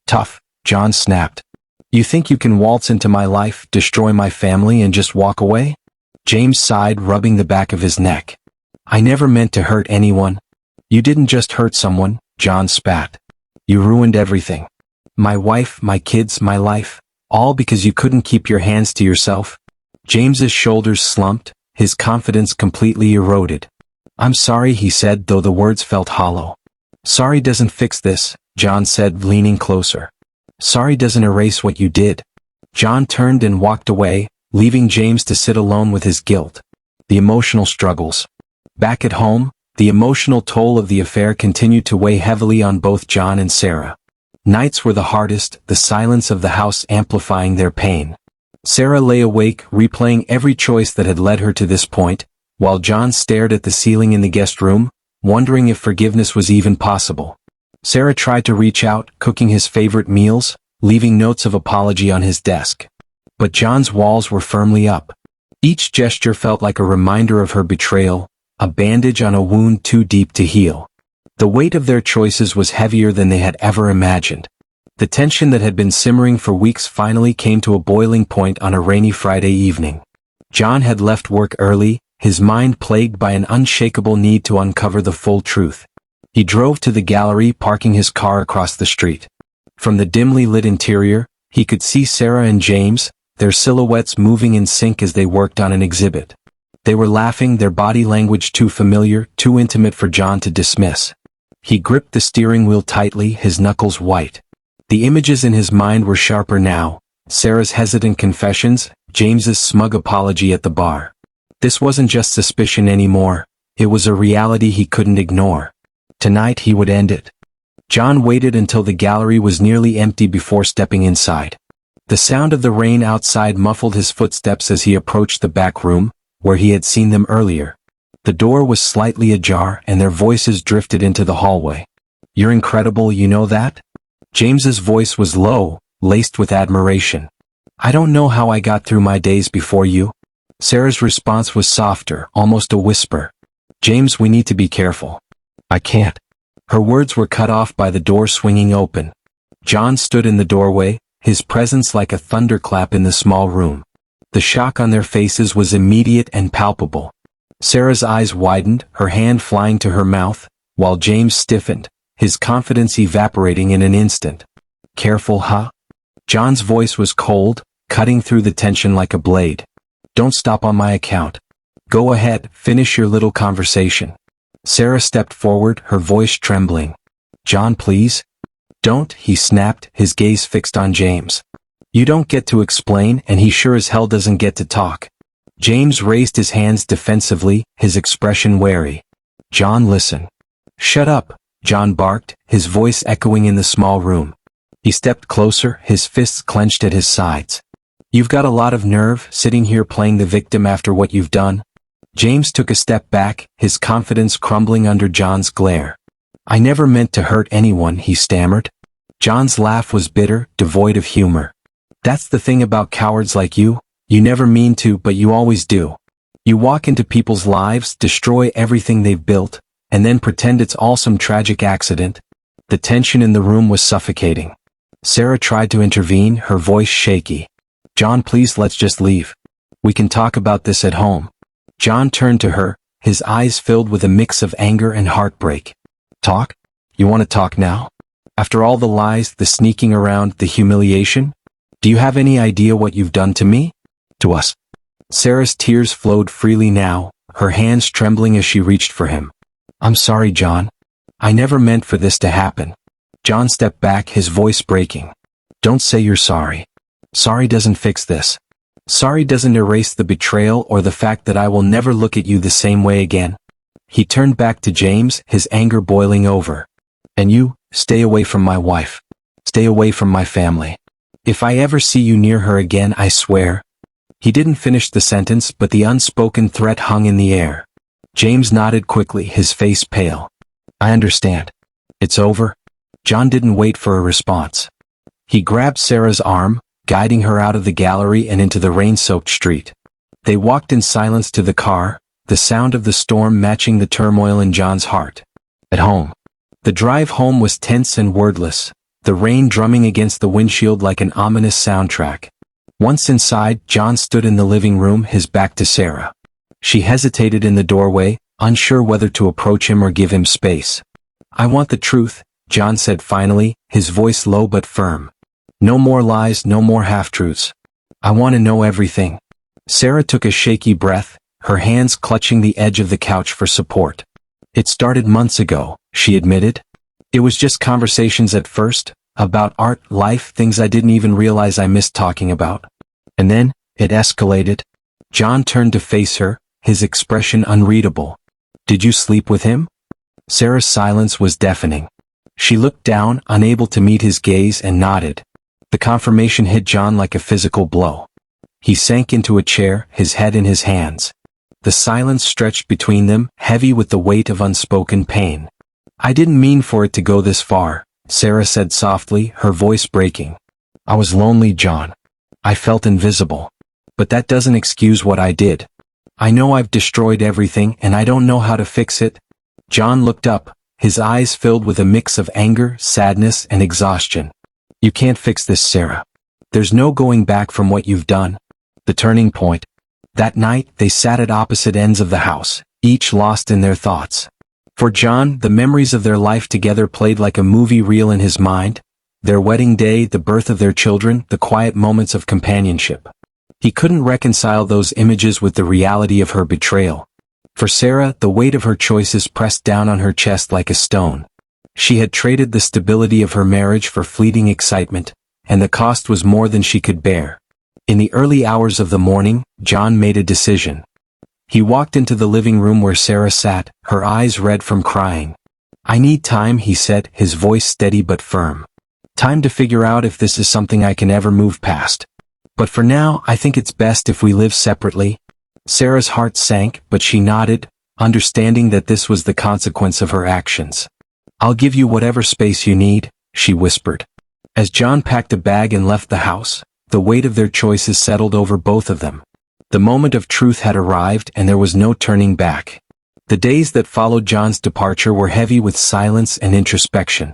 "Tough," John snapped. "You think you can waltz into my life, destroy my family, and just walk away?" James sighed, rubbing the back of his neck. "I never meant to hurt anyone." "You didn't just hurt someone," John spat. "You ruined everything. My wife, my kids, my life, all because you couldn't keep your hands to yourself." James's shoulders slumped, his confidence completely eroded. "I'm sorry," he said, though the words felt hollow. "Sorry doesn't fix this," John said, leaning closer. "Sorry doesn't erase what you did." John turned and walked away, leaving James to sit alone with his guilt. The emotional struggles. Back at home, the emotional toll of the affair continued to weigh heavily on both John and Sarah. Nights were the hardest, the silence of the house amplifying their pain. Sarah lay awake, replaying every choice that had led her to this point, while John stared at the ceiling in the guest room, wondering if forgiveness was even possible. Sarah tried to reach out, cooking his favorite meals, leaving notes of apology on his desk. But John's walls were firmly up. Each gesture felt like a reminder of her betrayal, a bandage on a wound too deep to heal. The weight of their choices was heavier than they had ever imagined. The tension that had been simmering for weeks finally came to a boiling point on a rainy Friday evening. John had left work early, his mind plagued by an unshakable need to uncover the full truth. He drove to the gallery, parking his car across the street. From the dimly lit interior, he could see Sarah and James, their silhouettes moving in sync as they worked on an exhibit. They were laughing, their body language too familiar, too intimate for John to dismiss. He gripped the steering wheel tightly, his knuckles white. The images in his mind were sharper now, Sarah's hesitant confessions, James's smug apology at the bar. This wasn't just suspicion anymore, it was a reality he couldn't ignore. Tonight he would end it. John waited until the gallery was nearly empty before stepping inside. The sound of the rain outside muffled his footsteps as he approached the back room, where he had seen them earlier. The door was slightly ajar and their voices drifted into the hallway. "You're incredible, you know that?" James's voice was low, laced with admiration. "I don't know how I got through my days before you." Sarah's response was softer, almost a whisper. "James, we need to be careful." "I can't." Her words were cut off by the door swinging open. John stood in the doorway, his presence like a thunderclap in the small room. The shock on their faces was immediate and palpable. Sarah's eyes widened, her hand flying to her mouth, while James stiffened, his confidence evaporating in an instant. "Careful, huh?" John's voice was cold, cutting through the tension like a blade. "Don't stop on my account. Go ahead, finish your little conversation." Sarah stepped forward, her voice trembling. "John, please." "Don't," he snapped, his gaze fixed on James. "You don't get to explain, and he sure as hell doesn't get to talk." James raised his hands defensively, his expression wary. "John, listen." "Shut up," John barked, his voice echoing in the small room. He stepped closer, his fists clenched at his sides. "You've got a lot of nerve, sitting here playing the victim after what you've done." James took a step back, his confidence crumbling under John's glare. "I never meant to hurt anyone," he stammered. John's laugh was bitter, devoid of humor. "That's the thing about cowards like you. You never mean to, but you always do. You walk into people's lives, destroy everything they've built, and then pretend it's all some tragic accident." The tension in the room was suffocating. Sarah tried to intervene, her voice shaky. "John, please, let's just leave. We can talk about this at home." John turned to her, his eyes filled with a mix of anger and heartbreak. "Talk? You want to talk now? After all the lies, the sneaking around, the humiliation? Do you have any idea what you've done to me? To us?" Sarah's tears flowed freely now, her hands trembling as she reached for him. "I'm sorry, John. I never meant for this to happen." John stepped back, his voice breaking. "Don't say you're sorry. Sorry doesn't fix this. Sorry doesn't erase the betrayal or the fact that I will never look at you the same way again." He turned back to James, his anger boiling over. "And you, stay away from my wife. Stay away from my family. If I ever see you near her again, I swear." He didn't finish the sentence, but the unspoken threat hung in the air. James nodded quickly, his face pale. "I understand. It's over." John didn't wait for a response. He grabbed Sarah's arm, guiding her out of the gallery and into the rain-soaked street. They walked in silence to the car, the sound of the storm matching the turmoil in John's heart. At home. The drive home was tense and wordless, the rain drumming against the windshield like an ominous soundtrack. Once inside, John stood in the living room, his back to Sarah. She hesitated in the doorway, unsure whether to approach him or give him space. "I want the truth," John said finally, his voice low but firm. "No more lies, no more half-truths. I want to know everything." Sarah took a shaky breath, her hands clutching the edge of the couch for support. "It started months ago," she admitted. "It was just conversations at first, about art, life, things I didn't even realize I missed talking about. And then, it escalated." John turned to face her, his expression unreadable. "Did you sleep with him?" Sarah's silence was deafening. She looked down, unable to meet his gaze, and nodded. The confirmation hit John like a physical blow. He sank into a chair, his head in his hands. The silence stretched between them, heavy with the weight of unspoken pain. "I didn't mean for it to go this far," Sarah said softly, her voice breaking. "I was lonely, John. I felt invisible. But that doesn't excuse what I did. I know I've destroyed everything and I don't know how to fix it." John looked up, his eyes filled with a mix of anger, sadness, and exhaustion. "You can't fix this, Sarah. There's no going back from what you've done." The turning point. That night, they sat at opposite ends of the house, each lost in their thoughts. For John, the memories of their life together played like a movie reel in his mind. Their wedding day, the birth of their children, the quiet moments of companionship. He couldn't reconcile those images with the reality of her betrayal. For Sarah, the weight of her choices pressed down on her chest like a stone. She had traded the stability of her marriage for fleeting excitement, and the cost was more than she could bear. In the early hours of the morning, John made a decision. He walked into the living room where Sarah sat, her eyes red from crying. "I need time," he said, his voice steady but firm. "Time to figure out if this is something I can ever move past. But for now, I think it's best if we live separately." Sarah's heart sank, but she nodded, understanding that this was the consequence of her actions. "I'll give you whatever space you need," she whispered. As John packed a bag and left the house, the weight of their choices settled over both of them. The moment of truth had arrived and there was no turning back. The days that followed John's departure were heavy with silence and introspection.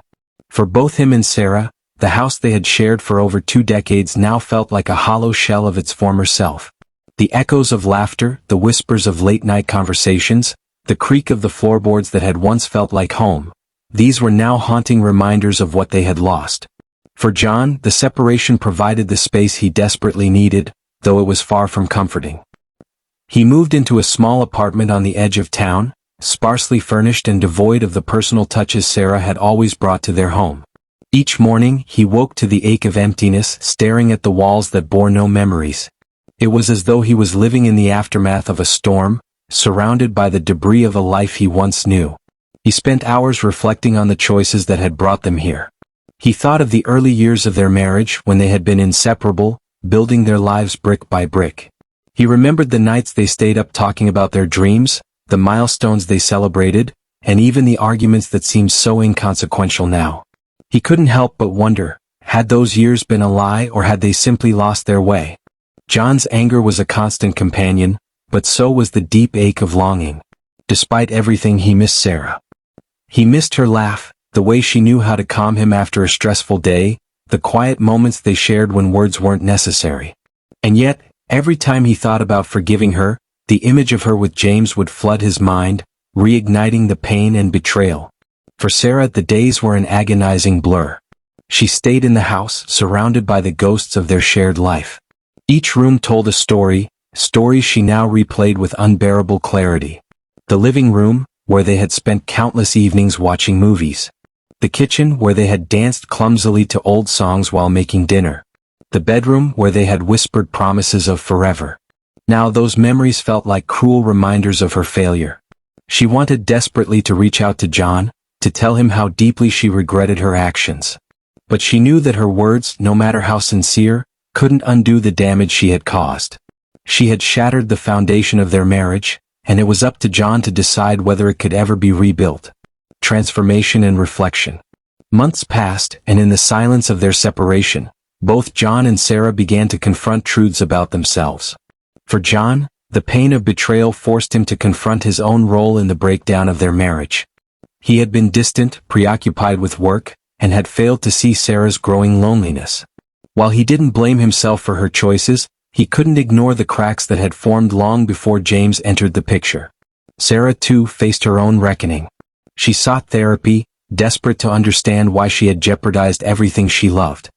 For both him and Sarah, the house they had shared for over 2 decades now felt like a hollow shell of its former self. The echoes of laughter, the whispers of late-night conversations, the creak of the floorboards that had once felt like home, these were now haunting reminders of what they had lost. For John, the separation provided the space he desperately needed, though it was far from comforting. He moved into a small apartment on the edge of town, sparsely furnished and devoid of the personal touches Sarah had always brought to their home. Each morning, he woke to the ache of emptiness, staring at the walls that bore no memories. It was as though he was living in the aftermath of a storm, surrounded by the debris of a life he once knew. He spent hours reflecting on the choices that had brought them here. He thought of the early years of their marriage when they had been inseparable, building their lives brick by brick. He remembered the nights they stayed up talking about their dreams, the milestones they celebrated, and even the arguments that seemed so inconsequential now. He couldn't help but wonder, had those years been a lie or had they simply lost their way? John's anger was a constant companion, but so was the deep ache of longing. Despite everything, he missed Sarah. He missed her laugh, the way she knew how to calm him after a stressful day, the quiet moments they shared when words weren't necessary. And yet, every time he thought about forgiving her, the image of her with James would flood his mind, reigniting the pain and betrayal. For Sarah, the days were an agonizing blur. She stayed in the house, surrounded by the ghosts of their shared life. Each room told a story, stories she now replayed with unbearable clarity. The living room, where they had spent countless evenings watching movies. The kitchen, where they had danced clumsily to old songs while making dinner. The bedroom, where they had whispered promises of forever. Now those memories felt like cruel reminders of her failure. She wanted desperately to reach out to John, to tell him how deeply she regretted her actions. But she knew that her words, no matter how sincere, couldn't undo the damage she had caused. She had shattered the foundation of their marriage, and it was up to John to decide whether it could ever be rebuilt. Transformation and reflection. Months passed, and in the silence of their separation, both John and Sarah began to confront truths about themselves. For John, the pain of betrayal forced him to confront his own role in the breakdown of their marriage. He had been distant, preoccupied with work, and had failed to see Sarah's growing loneliness. While he didn't blame himself for her choices, he couldn't ignore the cracks that had formed long before James entered the picture. Sarah, too, faced her own reckoning. She sought therapy, desperate to understand why she had jeopardized everything she loved.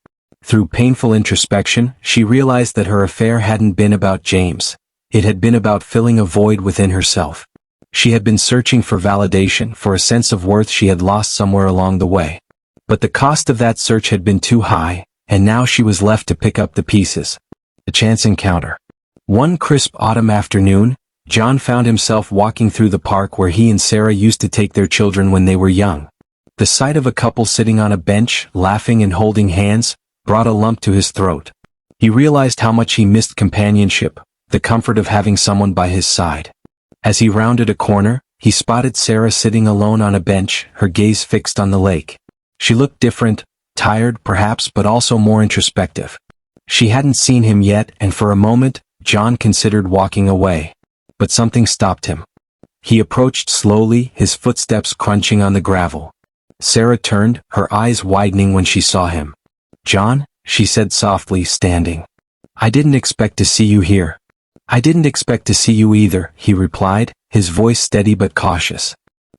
Through painful introspection, she realized that her affair hadn't been about James. It had been about filling a void within herself. She had been searching for validation, for a sense of worth she had lost somewhere along the way. But the cost of that search had been too high, and now she was left to pick up the pieces. A chance encounter. One crisp autumn afternoon, John found himself walking through the park where he and Sarah used to take their children when they were young. The sight of a couple sitting on a bench, laughing and holding hands, brought a lump to his throat. He realized how much he missed companionship, the comfort of having someone by his side. As he rounded a corner, he spotted Sarah sitting alone on a bench, her gaze fixed on the lake. She looked different, tired perhaps, but also more introspective. She hadn't seen him yet, and for a moment, John considered walking away. But something stopped him. He approached slowly, his footsteps crunching on the gravel. Sarah turned, her eyes widening when she saw him. "John," she said softly, standing. "I didn't expect to see you here." "I didn't expect to see you either," he replied, his voice steady but cautious.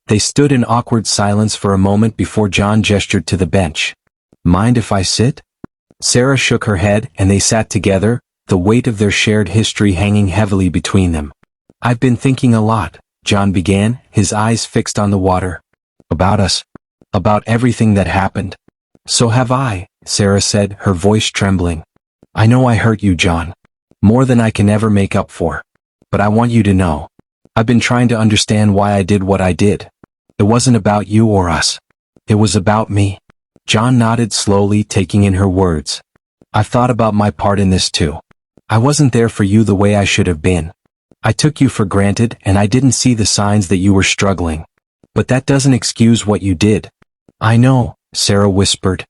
They stood in awkward silence for a moment before John gestured to the bench. "Mind if I sit?" Sarah shook her head, and they sat together, the weight of their shared history hanging heavily between them. "I've been thinking a lot," John began, his eyes fixed on the water. "About us. About everything that happened." "So have I," Sarah said, her voice trembling. "I know I hurt you, John. More than I can ever make up for. But I want you to know. I've been trying to understand why I did what I did. It wasn't about you or us. It was about me." John nodded slowly, taking in her words. "I've thought about my part in this too. I wasn't there for you the way I should have been. I took you for granted, and I didn't see the signs that you were struggling. But that doesn't excuse what you did." "I know," Sarah whispered.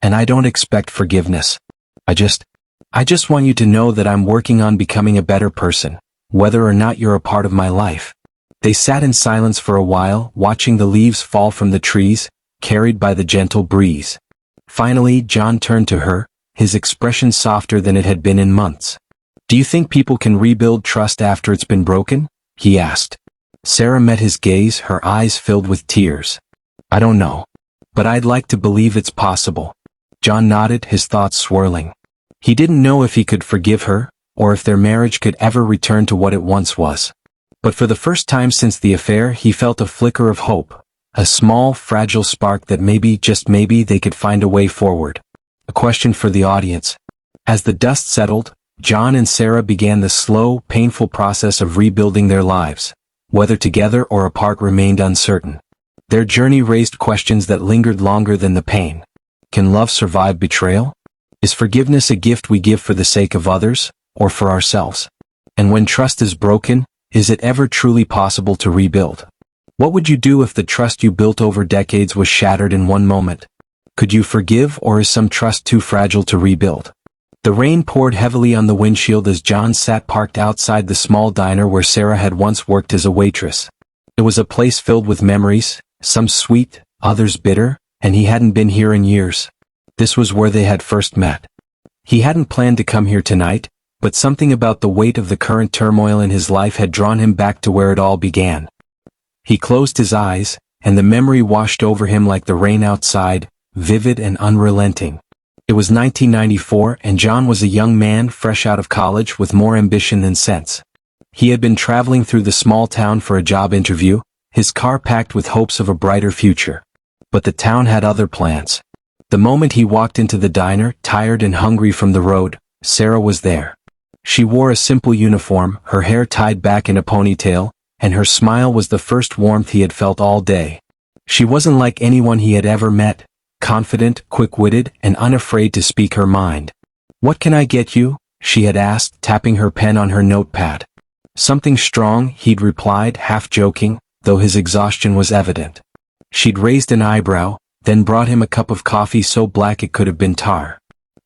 "And I don't expect forgiveness. I just want you to know that I'm working on becoming a better person, whether or not you're a part of my life." They sat in silence for a while, watching the leaves fall from the trees, carried by the gentle breeze. Finally, John turned to her, his expression softer than it had been in months. "Do you think people can rebuild trust after it's been broken?" he asked. Sarah met his gaze, her eyes filled with tears. "I don't know. But I'd like to believe it's possible." John nodded, his thoughts swirling. He didn't know if he could forgive her, or if their marriage could ever return to what it once was. But for the first time since the affair, he felt a flicker of hope, a small, fragile spark that maybe, just maybe, they could find a way forward. A question for the audience. As the dust settled, John and Sarah began the slow, painful process of rebuilding their lives. Whether together or apart remained uncertain. Their journey raised questions that lingered longer than the pain. Can love survive betrayal? Is forgiveness a gift we give for the sake of others, or for ourselves? And when trust is broken, is it ever truly possible to rebuild? What would you do if the trust you built over decades was shattered in one moment? Could you forgive, or is some trust too fragile to rebuild? The rain poured heavily on the windshield as John sat parked outside the small diner where Sarah had once worked as a waitress. It was a place filled with memories, some sweet, others bitter, and he hadn't been here in years. This was where they had first met. He hadn't planned to come here tonight, but something about the weight of the current turmoil in his life had drawn him back to where it all began. He closed his eyes, and the memory washed over him like the rain outside, vivid and unrelenting. It was 1994, and John was a young man fresh out of college with more ambition than sense. He had been traveling through the small town for a job interview, his car packed with hopes of a brighter future. But the town had other plans. The moment he walked into the diner, tired and hungry from the road, Sarah was there. She wore a simple uniform, her hair tied back in a ponytail, and her smile was the first warmth he had felt all day. She wasn't like anyone he had ever met, confident, quick-witted, and unafraid to speak her mind. "What can I get you?" she had asked, tapping her pen on her notepad. "Something strong," he'd replied, half joking, though his exhaustion was evident. She'd raised an eyebrow, then brought him a cup of coffee so black it could have been tar.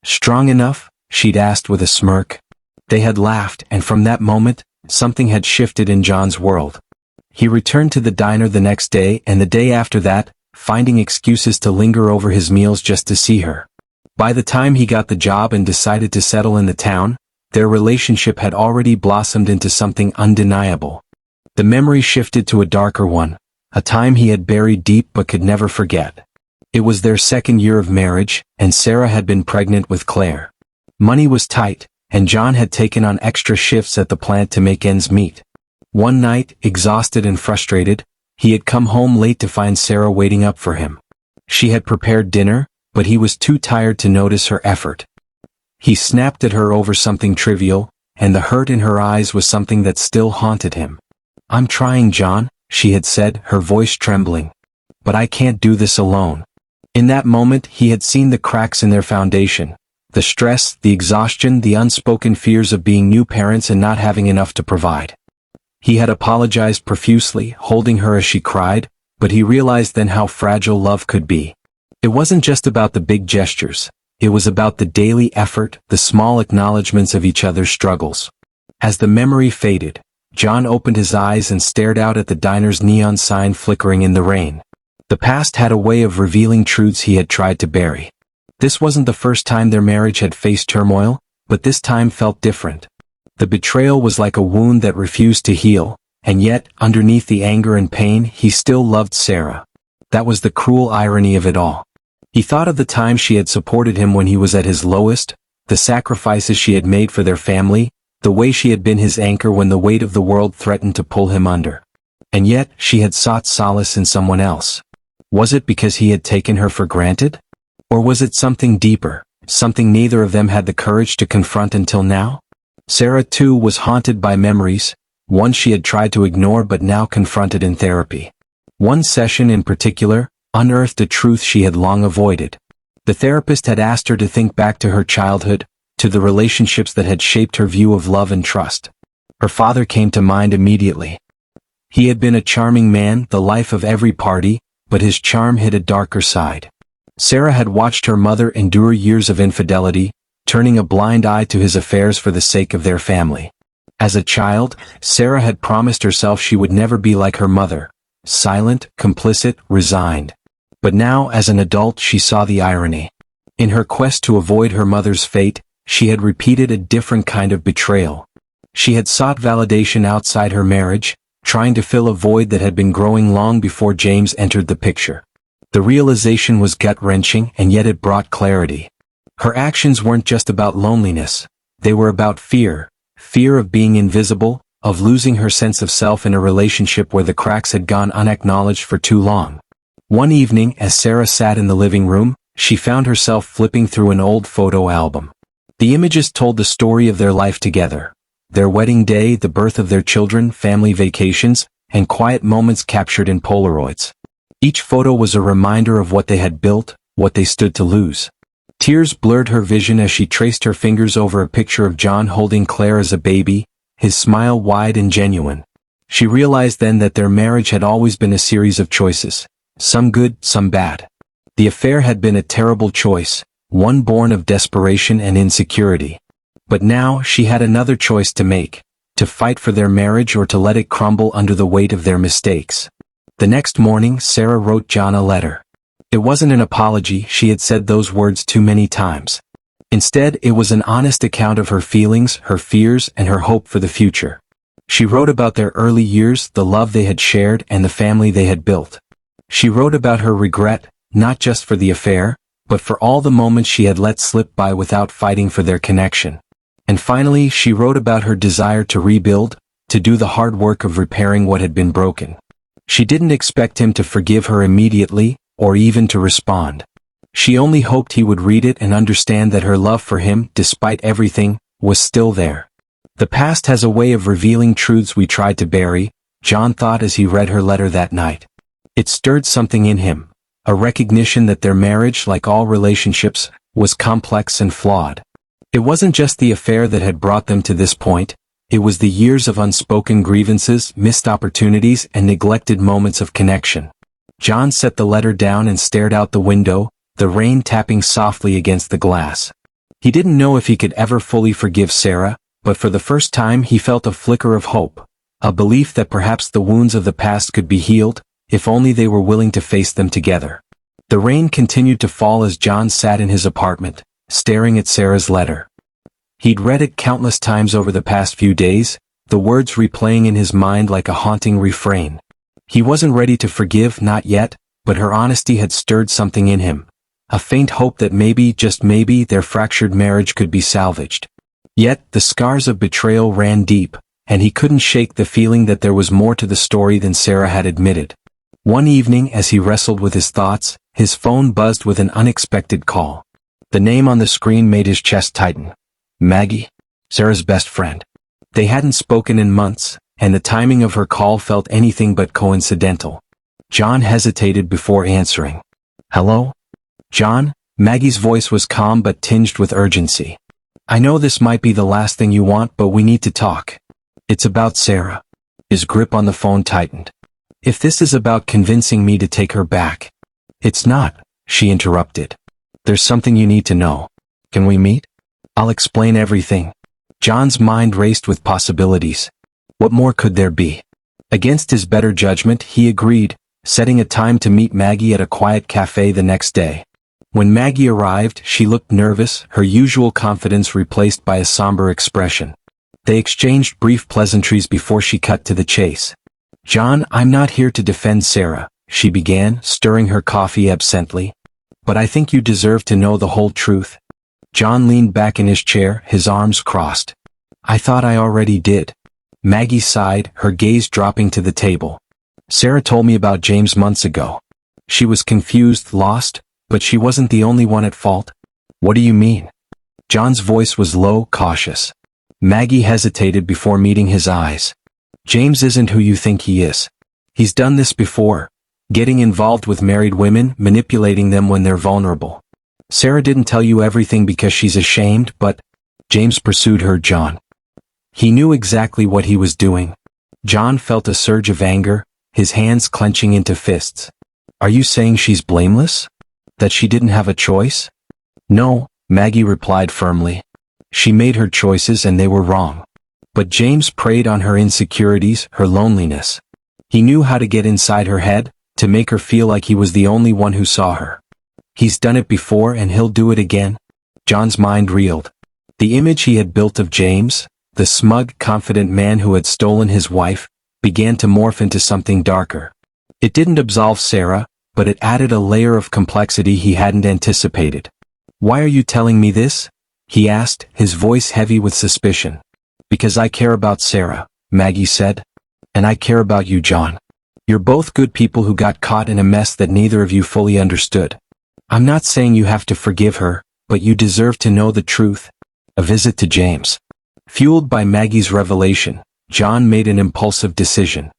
"Strong enough?" she'd asked with a smirk. They had laughed, and from that moment, something had shifted in John's world. He returned to the diner the next day and the day after that, finding excuses to linger over his meals just to see her. By the time he got the job and decided to settle in the town, their relationship had already blossomed into something undeniable. The memory shifted to a darker one, a time he had buried deep but could never forget. It was their second year of marriage, and Sarah had been pregnant with Claire. Money was tight, and John had taken on extra shifts at the plant to make ends meet. One night, exhausted and frustrated, he had come home late to find Sarah waiting up for him. She had prepared dinner, but he was too tired to notice her effort. He snapped at her over something trivial, and the hurt in her eyes was something that still haunted him. "I'm trying, John," she had said, her voice trembling. "But I can't do this alone." In that moment, he had seen the cracks in their foundation. The stress, the exhaustion, the unspoken fears of being new parents and not having enough to provide. He had apologized profusely, holding her as she cried, but he realized then how fragile love could be. It wasn't just about the big gestures. It was about the daily effort, the small acknowledgments of each other's struggles. As the memory faded, John opened his eyes and stared out at the diner's neon sign flickering in the rain. The past had a way of revealing truths he had tried to bury. This wasn't the first time their marriage had faced turmoil, but this time felt different. The betrayal was like a wound that refused to heal, and yet, underneath the anger and pain, he still loved Sarah. That was the cruel irony of it all. He thought of the time she had supported him when he was at his lowest, the sacrifices she had made for their family, the way she had been his anchor when the weight of the world threatened to pull him under. And yet, she had sought solace in someone else. Was it because he had taken her for granted? Or was it something deeper, something neither of them had the courage to confront until now? Sarah, too, was haunted by memories, one she had tried to ignore but now confronted in therapy. One session in particular unearthed a truth she had long avoided. The therapist had asked her to think back to her childhood, to the relationships that had shaped her view of love and trust. Her father came to mind immediately. He had been a charming man, the life of every party, but his charm hid a darker side. Sarah had watched her mother endure years of infidelity, turning a blind eye to his affairs for the sake of their family. As a child, Sarah had promised herself she would never be like her mother, silent, complicit, resigned. But now, as an adult, she saw the irony. In her quest to avoid her mother's fate, she had repeated a different kind of betrayal. She had sought validation outside her marriage, trying to fill a void that had been growing long before James entered the picture. The realization was gut-wrenching, and yet it brought clarity. Her actions weren't just about loneliness. They were about fear. Fear of being invisible, of losing her sense of self in a relationship where the cracks had gone unacknowledged for too long. One evening, as Sarah sat in the living room, she found herself flipping through an old photo album. The images told the story of their life together. Their wedding day, the birth of their children, family vacations, and quiet moments captured in Polaroids. Each photo was a reminder of what they had built, what they stood to lose. Tears blurred her vision as she traced her fingers over a picture of John holding Claire as a baby, his smile wide and genuine. She realized then that their marriage had always been a series of choices, some good, some bad. The affair had been a terrible choice, one born of desperation and insecurity. But now she had another choice to make, to fight for their marriage or to let it crumble under the weight of their mistakes. The next morning, Sarah wrote John a letter. It wasn't an apology, she had said those words too many times. Instead, it was an honest account of her feelings, her fears, and her hope for the future. She wrote about their early years, the love they had shared, and the family they had built. She wrote about her regret, not just for the affair, but for all the moments she had let slip by without fighting for their connection. And finally, she wrote about her desire to rebuild, to do the hard work of repairing what had been broken. She didn't expect him to forgive her immediately, or even to respond. She only hoped he would read it and understand that her love for him, despite everything, was still there. The past has a way of revealing truths we tried to bury, John thought as he read her letter that night. It stirred something in him, a recognition that their marriage, like all relationships, was complex and flawed. It wasn't just the affair that had brought them to this point, it was the years of unspoken grievances, missed opportunities, and neglected moments of connection. John set the letter down and stared out the window, the rain tapping softly against the glass. He didn't know if he could ever fully forgive Sarah, but for the first time he felt a flicker of hope, a belief that perhaps the wounds of the past could be healed, if only they were willing to face them together. The rain continued to fall as John sat in his apartment, staring at Sarah's letter. He'd read it countless times over the past few days, the words replaying in his mind like a haunting refrain. He wasn't ready to forgive, not yet, but her honesty had stirred something in him, a faint hope that maybe, just maybe, their fractured marriage could be salvaged. Yet, the scars of betrayal ran deep, and he couldn't shake the feeling that there was more to the story than Sarah had admitted. One evening, as he wrestled with his thoughts, his phone buzzed with an unexpected call. The name on the screen made his chest tighten. Maggie, Sarah's best friend. They hadn't spoken in months, and the timing of her call felt anything but coincidental. John hesitated before answering. Hello? John? Maggie's voice was calm but tinged with urgency. I know this might be the last thing you want, but we need to talk. It's about Sarah. His grip on the phone tightened. If this is about convincing me to take her back. It's not, she interrupted. There's something you need to know. Can we meet? I'll explain everything. John's mind raced with possibilities. What more could there be? Against his better judgment, he agreed, setting a time to meet Maggie at a quiet cafe the next day. When Maggie arrived, she looked nervous, her usual confidence replaced by a somber expression. They exchanged brief pleasantries before she cut to the chase. John, I'm not here to defend Sarah, she began, stirring her coffee absently. But I think you deserve to know the whole truth. John leaned back in his chair, his arms crossed. I thought I already did. Maggie sighed, her gaze dropping to the table. Sarah told me about James months ago. She was confused, lost, but she wasn't the only one at fault. What do you mean? John's voice was low, cautious. Maggie hesitated before meeting his eyes. James isn't who you think he is. He's done this before, getting involved with married women, manipulating them when they're vulnerable. Sarah didn't tell you everything because she's ashamed, but James pursued her, John. He knew exactly what he was doing. John felt a surge of anger, his hands clenching into fists. Are you saying she's blameless? That she didn't have a choice? No, Maggie replied firmly. She made her choices and they were wrong. But James preyed on her insecurities, her loneliness. He knew how to get inside her head, to make her feel like he was the only one who saw her. He's done it before and he'll do it again. John's mind reeled. The image he had built of James, the smug, confident man who had stolen his wife, began to morph into something darker. It didn't absolve Sarah, but it added a layer of complexity he hadn't anticipated. Why are you telling me this? He asked, his voice heavy with suspicion. Because I care about Sarah, Maggie said. And I care about you, John. You're both good people who got caught in a mess that neither of you fully understood. I'm not saying you have to forgive her, but you deserve to know the truth. A visit to James. Fueled by Maggie's revelation, John made an impulsive decision.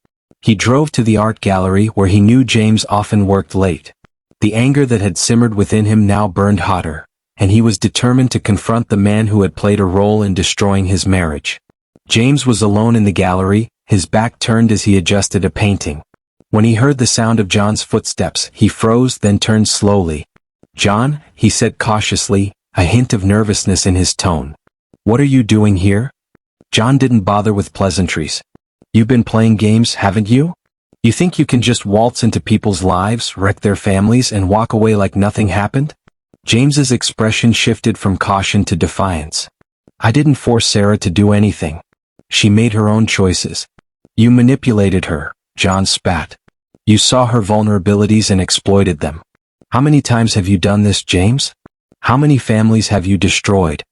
He drove to the art gallery where he knew James often worked late. The anger that had simmered within him now burned hotter, and he was determined to confront the man who had played a role in destroying his marriage. James was alone in the gallery, his back turned as he adjusted a painting. When he heard the sound of John's footsteps, he froze, then turned slowly. "John," he said cautiously, a hint of nervousness in his tone. "What are you doing here?" John didn't bother with pleasantries. "You've been playing games, haven't you? You think you can just waltz into people's lives, wreck their families, and walk away like nothing happened?" James's expression shifted from caution to defiance. "I didn't force Sarah to do anything. She made her own choices. You manipulated her," John spat. "You saw her vulnerabilities and exploited them. How many times have you done this, James? How many families have you destroyed?"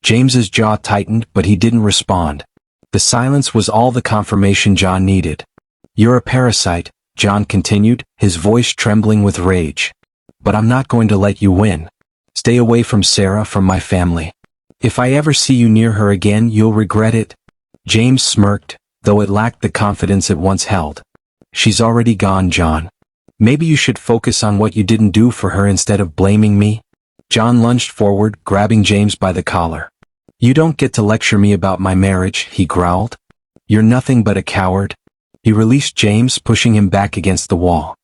James's jaw tightened, but he didn't respond. The silence was all the confirmation John needed. "You're a parasite," John continued, his voice trembling with rage. "But I'm not going to let you win. Stay away from Sarah, from my family. If I ever see you near her again, you'll regret it." James smirked, though it lacked the confidence it once held. "She's already gone, John. Maybe you should focus on what you didn't do for her instead of blaming me." John lunged forward, grabbing James by the collar. "You don't get to lecture me about my marriage," he growled. "You're nothing but a coward." He released James, pushing him back against the wall.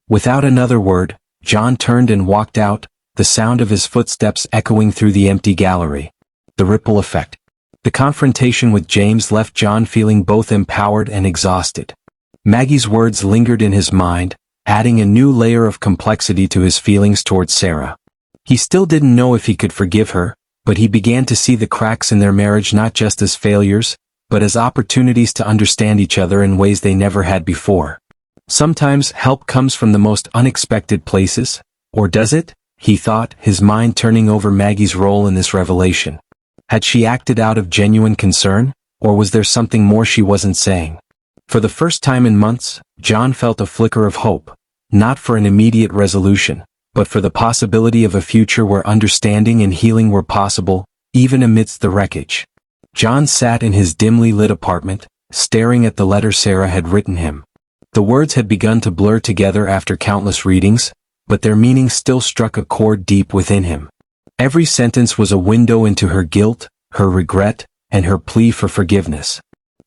Without another word, John turned and walked out, the sound of his footsteps echoing through the empty gallery. The ripple effect. The confrontation with James left John feeling both empowered and exhausted. Maggie's words lingered in his mind, adding a new layer of complexity to his feelings towards Sarah. He still didn't know if he could forgive her, but he began to see the cracks in their marriage not just as failures, but as opportunities to understand each other in ways they never had before. Sometimes help comes from the most unexpected places, or does it? He thought, his mind turning over Maggie's role in this revelation. Had she acted out of genuine concern, or was there something more she wasn't saying? For the first time in months, John felt a flicker of hope, not for an immediate resolution, but for the possibility of a future where understanding and healing were possible, even amidst the wreckage. John sat in his dimly lit apartment, staring at the letter Sarah had written him. The words had begun to blur together after countless readings, but their meaning still struck a chord deep within him. Every sentence was a window into her guilt, her regret, and her plea for forgiveness.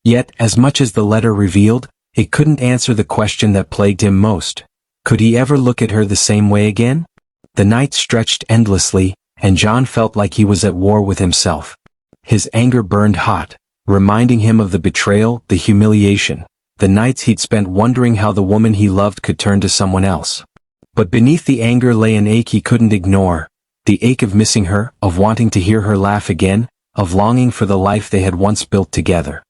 Yet, as much as the letter revealed, it couldn't answer the question that plagued him most. Could he ever look at her the same way again? The night stretched endlessly, and John felt like he was at war with himself. His anger burned hot, reminding him of the betrayal, the humiliation, the nights he'd spent wondering how the woman he loved could turn to someone else. But beneath the anger lay an ache he couldn't ignore, the ache of missing her, of wanting to hear her laugh again, of longing for the life they had once built together.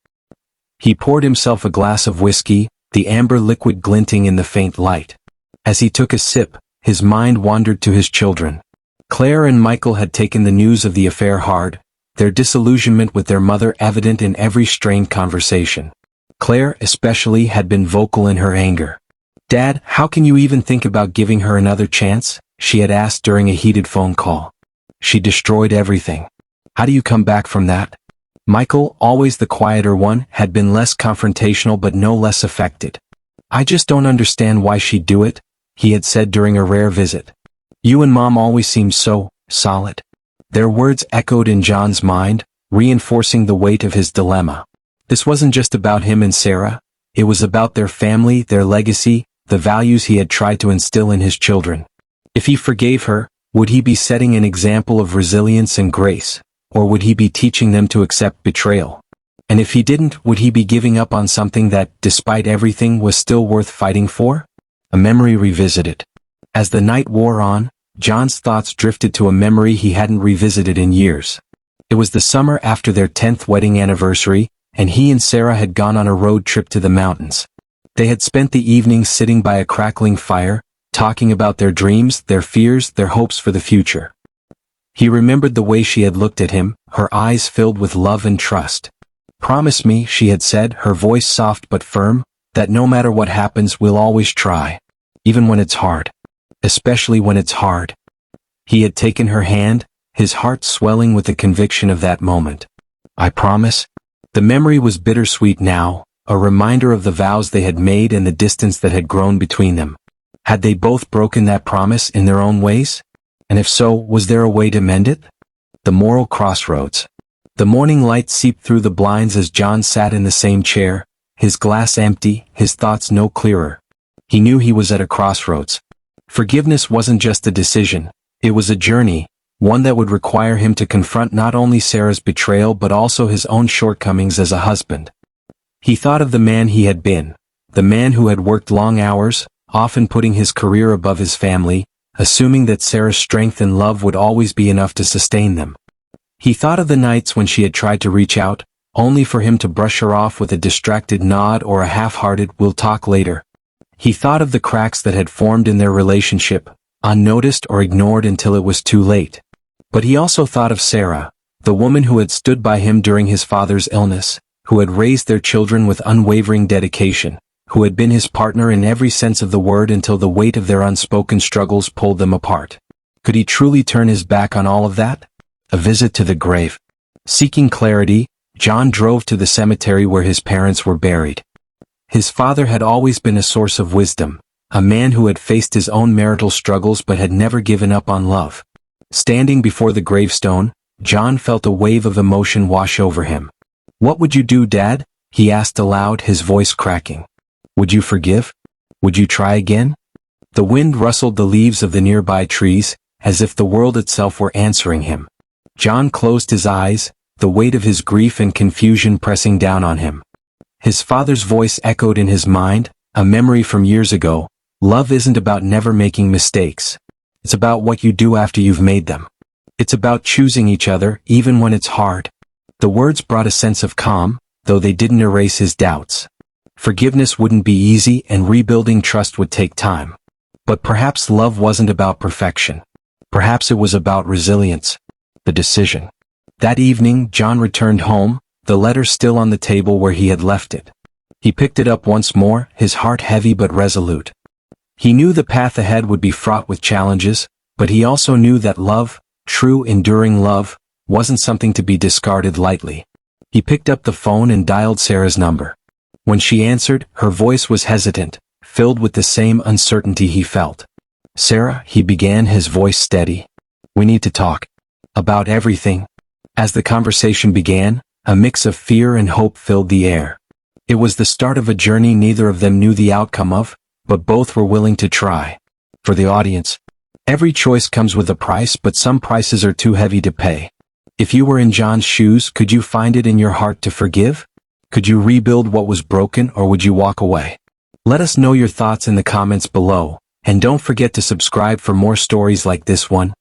He poured himself a glass of whiskey, the amber liquid glinting in the faint light. As he took a sip, his mind wandered to his children. Claire and Michael had taken the news of the affair hard, their disillusionment with their mother evident in every strained conversation. Claire, especially, had been vocal in her anger. "Dad, how can you even think about giving her another chance?" she had asked during a heated phone call. "She destroyed everything. How do you come back from that?" Michael, always the quieter one, had been less confrontational but no less affected. "I just don't understand why she'd do it," he had said during a rare visit. "You and Mom always seemed so solid." Their words echoed in John's mind, reinforcing the weight of his dilemma. This wasn't just about him and Sarah, it was about their family, their legacy, the values he had tried to instill in his children. If he forgave her, would he be setting an example of resilience and grace, or would he be teaching them to accept betrayal? And if he didn't, would he be giving up on something that, despite everything, was still worth fighting for? A memory revisited. As the night wore on, John's thoughts drifted to a memory he hadn't revisited in years. It was the summer after their 10th wedding anniversary, and he and Sarah had gone on a road trip to the mountains. They had spent the evening sitting by a crackling fire, talking about their dreams, their fears, their hopes for the future. He remembered the way she had looked at him, her eyes filled with love and trust. "Promise me," she had said, her voice soft but firm, "that no matter what happens we'll always try. Even when it's hard. Especially when it's hard." He had taken her hand, his heart swelling with the conviction of that moment. "I promise." The memory was bittersweet now, a reminder of the vows they had made and the distance that had grown between them. Had they both broken that promise in their own ways? And if so, was there a way to mend it? The moral crossroads. The morning light seeped through the blinds as John sat in the same chair, his glass empty, his thoughts no clearer. He knew he was at a crossroads. Forgiveness wasn't just a decision, it was a journey, one that would require him to confront not only Sarah's betrayal but also his own shortcomings as a husband. He thought of the man he had been, the man who had worked long hours, often putting his career above his family, assuming that Sarah's strength and love would always be enough to sustain them. He thought of the nights when she had tried to reach out, only for him to brush her off with a distracted nod or a half-hearted "we'll talk later." He thought of the cracks that had formed in their relationship, unnoticed or ignored until it was too late. But he also thought of Sarah, the woman who had stood by him during his father's illness, who had raised their children with unwavering dedication, who had been his partner in every sense of the word until the weight of their unspoken struggles pulled them apart. Could he truly turn his back on all of that? A visit to the grave. Seeking clarity, John drove to the cemetery where his parents were buried. His father had always been a source of wisdom, a man who had faced his own marital struggles but had never given up on love. Standing before the gravestone, John felt a wave of emotion wash over him. "What would you do, Dad?" he asked aloud, his voice cracking. "Would you forgive? Would you try again?" The wind rustled the leaves of the nearby trees, as if the world itself were answering him. John closed his eyes, the weight of his grief and confusion pressing down on him. His father's voice echoed in his mind, a memory from years ago. Love isn't about never making mistakes. It's about what you do after you've made them. It's about choosing each other, even when it's hard. The words brought a sense of calm, though they didn't erase his doubts. Forgiveness wouldn't be easy and rebuilding trust would take time. But perhaps love wasn't about perfection. Perhaps it was about resilience. The decision. That evening, John returned home, the letter still on the table where he had left it. He picked it up once more, his heart heavy but resolute. He knew the path ahead would be fraught with challenges, but he also knew that love, true enduring love, wasn't something to be discarded lightly. He picked up the phone and dialed Sarah's number. When she answered, her voice was hesitant, filled with the same uncertainty he felt. "Sarah," he began, his voice steady. "We need to talk. About everything." As the conversation began, a mix of fear and hope filled the air. It was the start of a journey neither of them knew the outcome of, but both were willing to try. For the audience, every choice comes with a price, but some prices are too heavy to pay. If you were in John's shoes, could you find it in your heart to forgive? Could you rebuild what was broken, or would you walk away? Let us know your thoughts in the comments below, and don't forget to subscribe for more stories like this one.